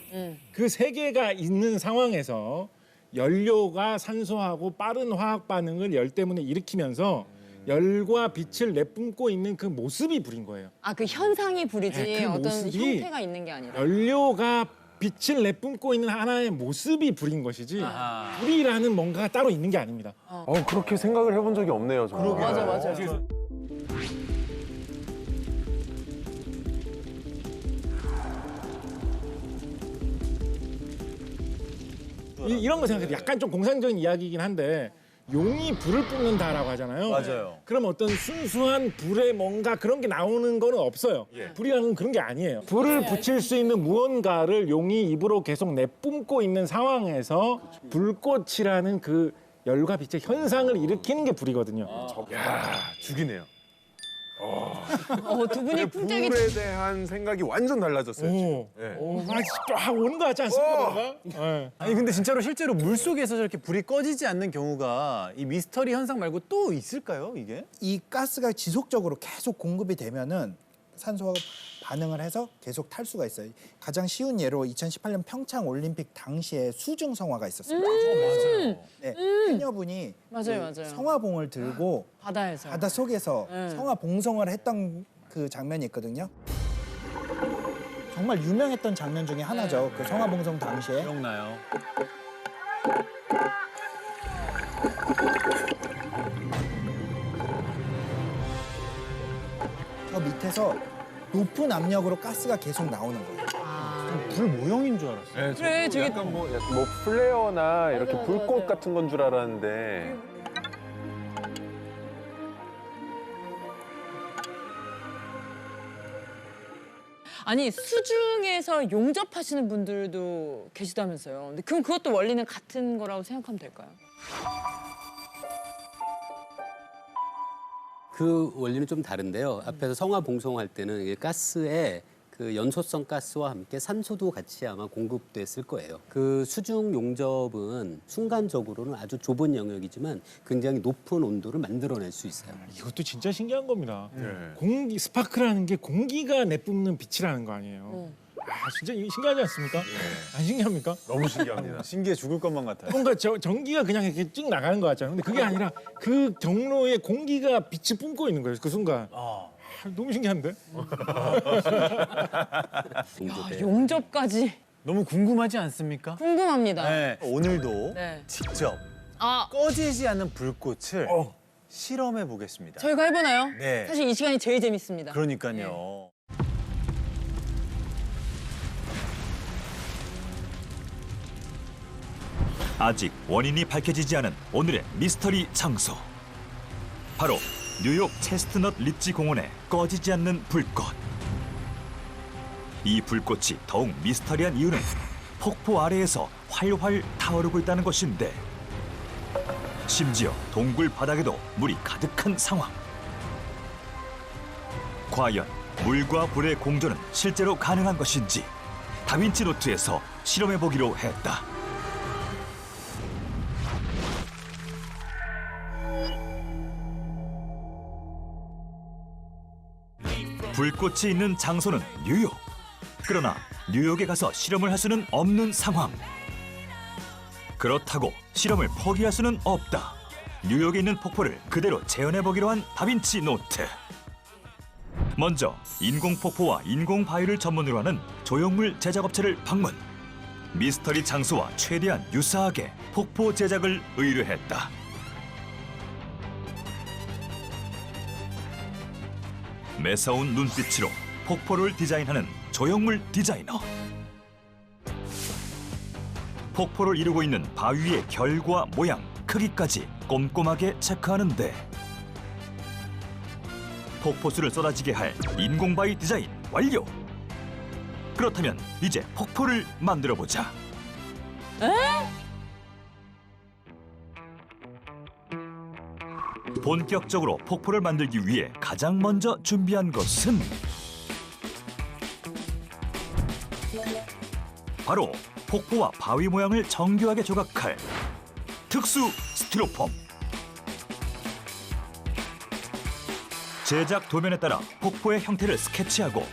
그 세 개가 있는 상황에서 연료가 산소하고 빠른 화학 반응을 열 때문에 일으키면서 열과 빛을 내뿜고 있는 그 모습이 불인 거예요. 아, 그 현상이 불이지 네, 그 어떤 모습이 형태가 있는 게 아니라. 연료가 빛을 내뿜고 있는 하나의 모습이 불인 것이지 불이라는 뭔가가 따로 있는 게 아닙니다. 그렇게 생각을 해본 적이 없네요, 저는. 맞아. 이런 거 생각해도 약간 좀 공상적인 이야기이긴 한데 용이 불을 뿜는다라고 하잖아요. 맞아요. 그럼 어떤 순수한 불에 뭔가 그런 게 나오는 거는 없어요. 불이라는 건 그런 게 아니에요. 불을 붙일 수 있는 무언가를 용이 입으로 계속 내뿜고 있는 상황에서 불꽃이라는 그 열과 빛의 현상을 일으키는 게 불이거든요. 야, 죽이네요. 두 분이 풍짝이 불에 대한 생각이 완전 달라졌어요. 지금. 오, 네. 쫙 오는 거 같지 않습니까? 뭔가? 네. 아니 근데 진짜로 실제로 물 속에서 저렇게 불이 꺼지지 않는 경우가 이 미스터리 현상 말고 또 있을까요, 이게? 이 가스가 지속적으로 계속 공급이 되면은 산소와 반응을 해서 계속 탈 수가 있어요. 가장 쉬운 예로 2018년 평창 올림픽 당시에 수중 성화가 있었어요. 맞아요. 네, 해녀분이 맞아요. 성화봉을 들고 바다에서. 바다 속에서 네. 성화 봉송을 했던 그 장면이 있거든요. 정말 유명했던 장면 중에 하나죠. 그 성화 봉송 당시에. 기억나요. 저 밑에서 높은 압력으로 가스가 계속 나오는 거예요. 불 모형인 줄 알았어요. 네, 그래, 저게 약간 뭐 플레어나 이렇게 맞아. 불꽃 같은 건 줄 알았는데. 아니, 수중에서 용접하시는 분들도 계시다면서요. 근데 그럼 그것도 원리는 같은 거라고 생각하면 될까요? 그 원리는 좀 다른데요. 앞에서 성화 봉송할 때는 이게 가스에 그 연소성 가스와 함께 산소도 같이 아마 공급됐을 거예요. 그 수중 용접은 순간적으로는 아주 좁은 영역이지만 굉장히 높은 온도를 만들어낼 수 있어요. 이것도 진짜 신기한 겁니다. 네. 공기 스파크라는 게 공기가 내뿜는 빛이라는 거 아니에요. 아, 진짜 이거 신기하지 않습니까? 안 신기합니까? 너무 신기합니다. 신기해 죽을 것만 같아요. 뭔가 전기가 그냥 이렇게 쭉 나가는 것 같잖아요. 근데 그게 아니라 그 경로에 공기가 빛이 뿜고 있는 거예요. 그 순간. 너무 신기한데? 용접까지 너무 궁금하지 않습니까? 궁금합니다. 네. 오늘도 네. 직접 아, 꺼지지 않는 불꽃을 실험해 보겠습니다. 저희가 해보나요? 네. 사실 이 시간이 제일 재밌습니다. 그러니까요. 아직 원인이 밝혀지지 않은 오늘의 미스터리 장소. 바로 뉴욕 체스트넛 리지 공원의 꺼지지 않는 불꽃. 이 불꽃이 더욱 미스터리한 이유는 폭포 아래에서 활활 타오르고 있다는 것인데, 심지어 동굴 바닥에도 물이 가득한 상황. 과연 물과 불의 공존은 실제로 가능한 것인지 다빈치 노트에서 실험해보기로 했다. 불꽃이 있는 장소는 뉴욕. 그러나 뉴욕에 가서 실험을 할 수는 없는 상황. 그렇다고 실험을 포기할 수는 없다. 뉴욕에 있는 폭포를 그대로 재현해보기로 한 다빈치 노트. 먼저 인공폭포와 인공바위를 전문으로 하는 조형물 제작업체를 방문. 미스터리 장소와 최대한 유사하게 폭포 제작을 의뢰했다. 매서운 눈빛으로 폭포를 디자인하는 조형물 디자이너. 폭포를 이루고 있는 바위의 결과 모양, 크기까지 꼼꼼하게 체크하는데, 폭포수를 쏟아지게 할 인공바위 디자인 완료! 그렇다면 이제 폭포를 만들어 보자. 본격적으로 폭포를 만들기 위해 가장 먼저 준비한 것은 바로 폭포와 바위 모양을 정교하게 조각할 특수 스티로폼. 제작 도면에 따라 폭포의 형태를 스케치하고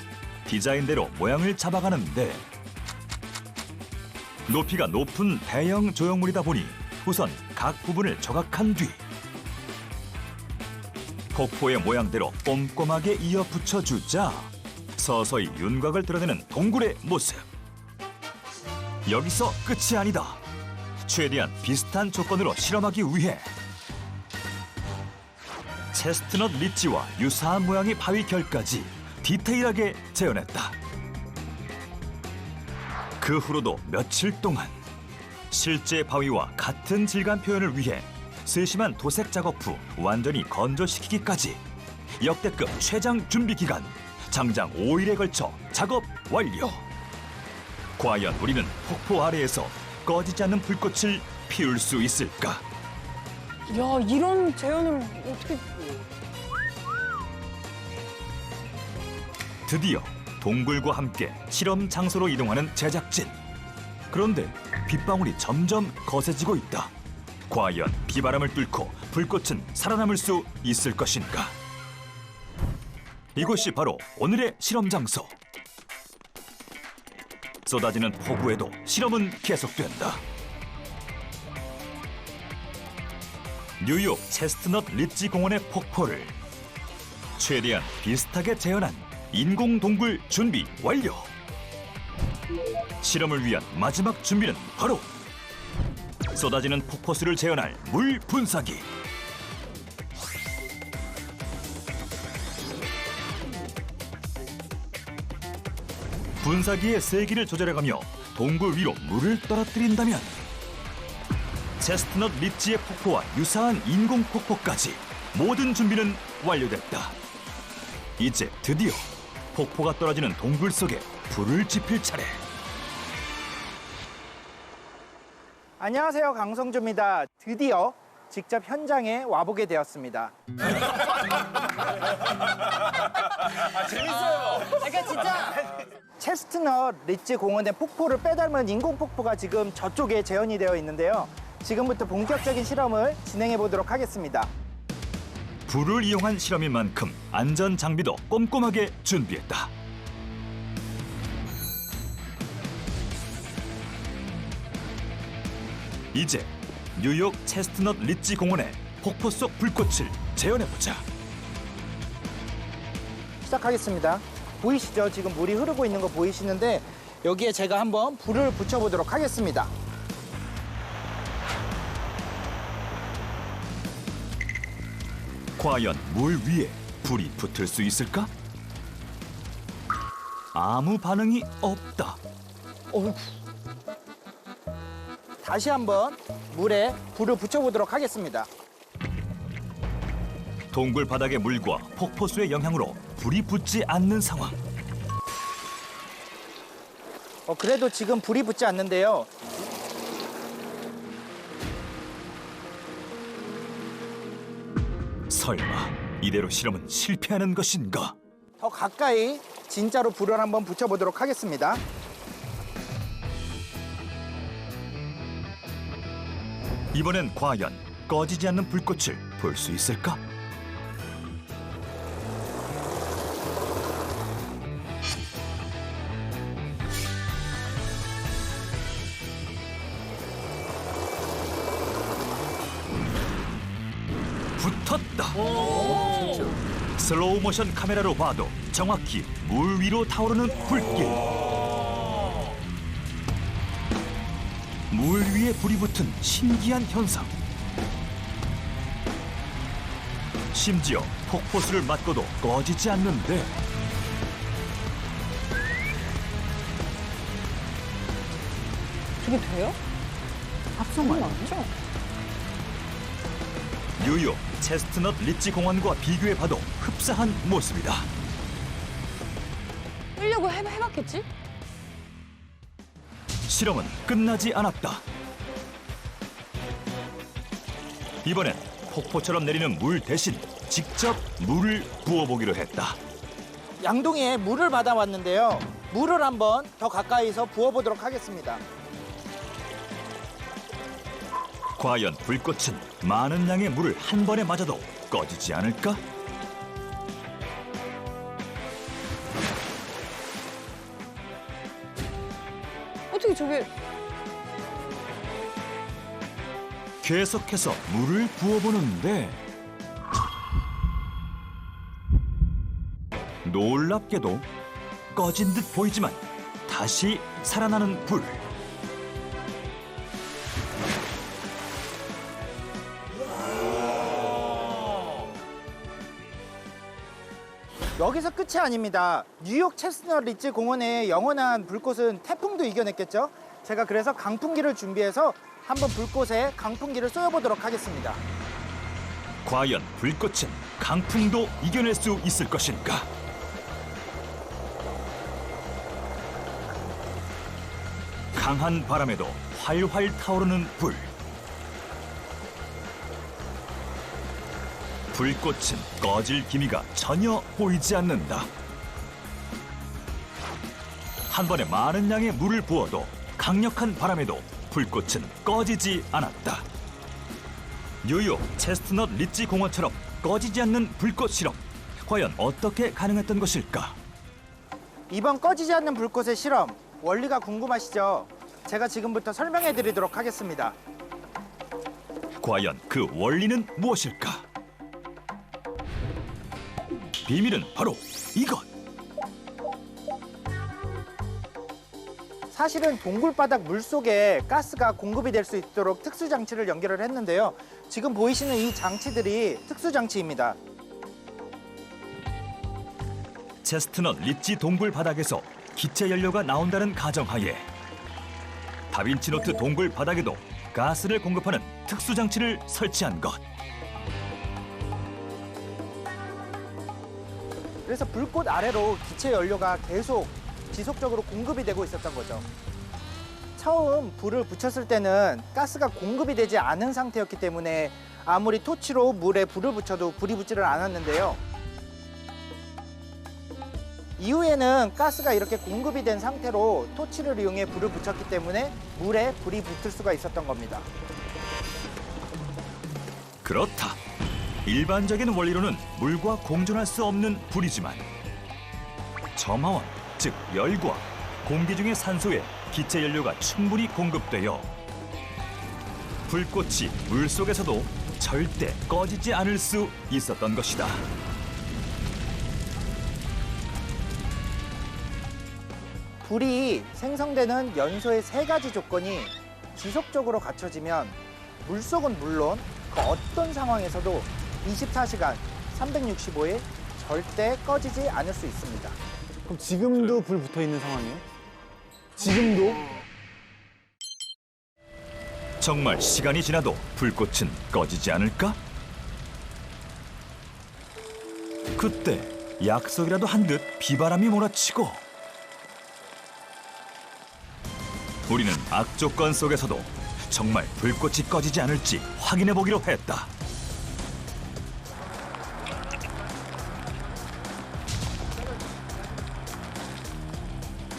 디자인대로 모양을 잡아가는데 높이가 높은 대형 조형물이다 보니 우선 각 부분을 조각한 뒤 폭포의 모양대로 꼼꼼하게 이어 붙여주자 서서히 윤곽을 드러내는 동굴의 모습. 여기서 끝이 아니다. 최대한 비슷한 조건으로 실험하기 위해 체스트넛 리치와 유사한 모양의 바위 결까지 디테일하게 재현했다. 그 후로도 며칠 동안 실제 바위와 같은 질감 표현을 위해 세심한 도색 작업 후 완전히 건조시키기까지 역대급 최장 준비 기간 장장 5일에 걸쳐 작업 완료. 과연 우리는 폭포 아래에서 꺼지지 않는 불꽃을 피울 수 있을까? 야, 이런 재현을 어떻게... 드디어 동굴과 함께 실험 장소로 이동하는 제작진. 그런데 빗방울이 점점 거세지고 있다. 과연 비바람을 뚫고 불꽃은 살아남을 수 있을 것인가? 이곳이 바로 오늘의 실험 장소. 쏟아지는 폭우에도 실험은 계속된다. 뉴욕 체스트넛 리치 공원의 폭포를 최대한 비슷하게 재현한 인공 동굴 준비 완료. 실험을 위한 마지막 준비는 바로 쏟아지는 폭포수를 재현할 물 분사기. 분사기의 세기를 조절해가며 동굴 위로 물을 떨어뜨린다면 체스트넛 리치의 폭포와 유사한 인공 폭포까지 모든 준비는 완료됐다. 이제 드디어 폭포가 떨어지는 동굴 속에 불을 지필 차례. 안녕하세요, 강성주입니다. 드디어 직접 현장에 와보게 되었습니다. 그러니까 진짜 체스트넛 리치 공원의 폭포를 빼닮은 인공 폭포가 지금 저쪽에 재현이 되어 있는데요. 지금부터 본격적인 실험을 진행해 보도록 하겠습니다. 불을 이용한 실험인 만큼 안전 장비도 꼼꼼하게 준비했다. 이제 뉴욕 체스트넛 리치 공원의 폭포 속 불꽃을 재현해보자. 시작하겠습니다. 보이시죠? 지금 물이 흐르고 있는 거 보이시는데 여기에 제가 한번 불을 붙여보도록 하겠습니다. 과연 물 위에 불이 붙을 수 있을까? 아무 반응이 없다. 다시 한번 물에 불을 붙여보도록 하겠습니다. 동굴 바닥의 물과 폭포수의 영향으로 불이 붙지 않는 상황. 그래도 지금 불이 붙지 않는데요. 설마 이대로 실험은 실패하는 것인가? 더 가까이 진짜로 불을 한번 붙여보도록 하겠습니다. 이번엔 과연 꺼지지 않는 불꽃을 볼 수 있을까? 붙었다. 슬로우 모션 카메라로 봐도 정확히 물 위로 타오르는 불길. 물 위에 불이 붙은 신기한 현상. 심지어 폭포수를 맞고도 꺼지지 않는데 저게 돼요? 합성 맞죠? 뉴욕 체스트넛 리치 공원과 비교해봐도 흡사한 모습이다. 끌려고 해봤겠지? 실험은 끝나지 않았다. 이번엔 폭포처럼 내리는 물 대신 직접 물을 부어보기로 했다. 양동이에 물을 받아왔는데요. 물을 한번 더 가까이서 부어보도록 하겠습니다. 과연 불꽃은 많은 양의 물을 한 번에 맞아도 꺼지지 않을까? 어떻게 저게 계속해서 물을 부어보는데 놀랍게도 꺼진 듯 보이지만 다시 살아나는 불. 여기서 끝이 아닙니다. 뉴욕 체스넛 리지 공원의 영원한 불꽃은 태풍도 이겨냈겠죠? 제가 그래서 강풍기를 준비해서 한번 불꽃에 강풍기를 쏘여보도록 하겠습니다. 과연 불꽃은 강풍도 이겨낼 수 있을 것인가? 강한 바람에도 활활 타오르는 불. 불꽃은 꺼질 기미가 전혀 보이지 않는다. 한 번에 많은 양의 물을 부어도 강력한 바람에도 불꽃은 꺼지지 않았다. 뉴욕 체스트넛 리지 공원처럼 꺼지지 않는 불꽃 실험. 과연 어떻게 가능했던 것일까? 이번 꺼지지 않는 불꽃의 실험, 원리가 궁금하시죠? 제가 지금부터 설명해 드리도록 하겠습니다. 과연 그 원리는 무엇일까? 비밀은 바로 이것. 사실은 동굴바닥 물속에 가스가 공급이 될 수 있도록 특수 장치를 연결을 했는데요. 지금 보이시는 이 장치들이 특수 장치입니다. 체스트넛 리지 동굴 바닥에서 기체 연료가 나온다는 가정하에 다빈치 노트 동굴 바닥에도 가스를 공급하는 특수 장치를 설치한 것. 그래서 불꽃 아래로 기체 연료가 계속 지속적으로 공급이 되고 있었던 거죠. 처음 불을 붙였을 때는 가스가 공급이 되지 않은 상태였기 때문에 아무리 토치로 물에 불을 붙여도 불이 붙지를 않았는데요. 이후에는 가스가 이렇게 공급이 된 상태로 토치를 이용해 불을 붙였기 때문에 물에 불이 붙을 수가 있었던 겁니다. 그렇다. 일반적인 원리로는 물과 공존할 수 없는 불이지만 점화원, 즉 열과 공기 중의 산소에 기체 연료가 충분히 공급되어 불꽃이 물속에서도 절대 꺼지지 않을 수 있었던 것이다. 불이 생성되는 연소의 3가지 조건이 지속적으로 갖춰지면 물속은 물론 그 어떤 상황에서도 24시간 365일 절대 꺼지지 않을 수 있습니다. 그럼 지금도 불 붙어 있는 상황이에요? 지금도? 정말 시간이 지나도 불꽃은 꺼지지 않을까? 그때 약속이라도 한 듯 비바람이 몰아치고 우리는 악조건 속에서도 정말 불꽃이 꺼지지 않을지 확인해 보기로 했다.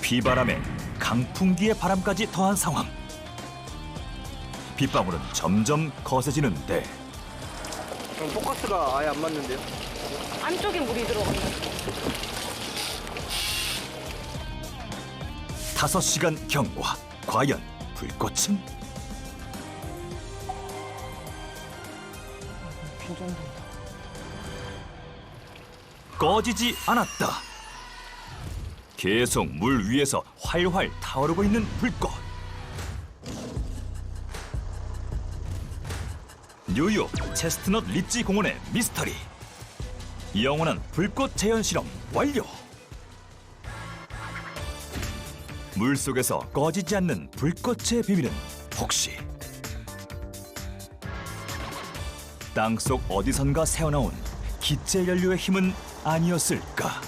비바람에 강풍기의 바람까지 더한 상황. 빗방울은 점점 거세지는데 그럼 포커스가 아예 안 맞는데요? 안쪽에 물이 들어간다. 5시간 경과. 과연 불꽃은? 꺼지지 않았다. 계속 물 위에서 활활 타오르고 있는 불꽃. 뉴욕 체스트넛 리지 공원의 미스터리. 영원한 불꽃 재현 실험 완료. 물속에서 꺼지지 않는 불꽃의 비밀은 혹시 땅속 어디선가 새어나온 기체 연료의 힘은 아니었을까?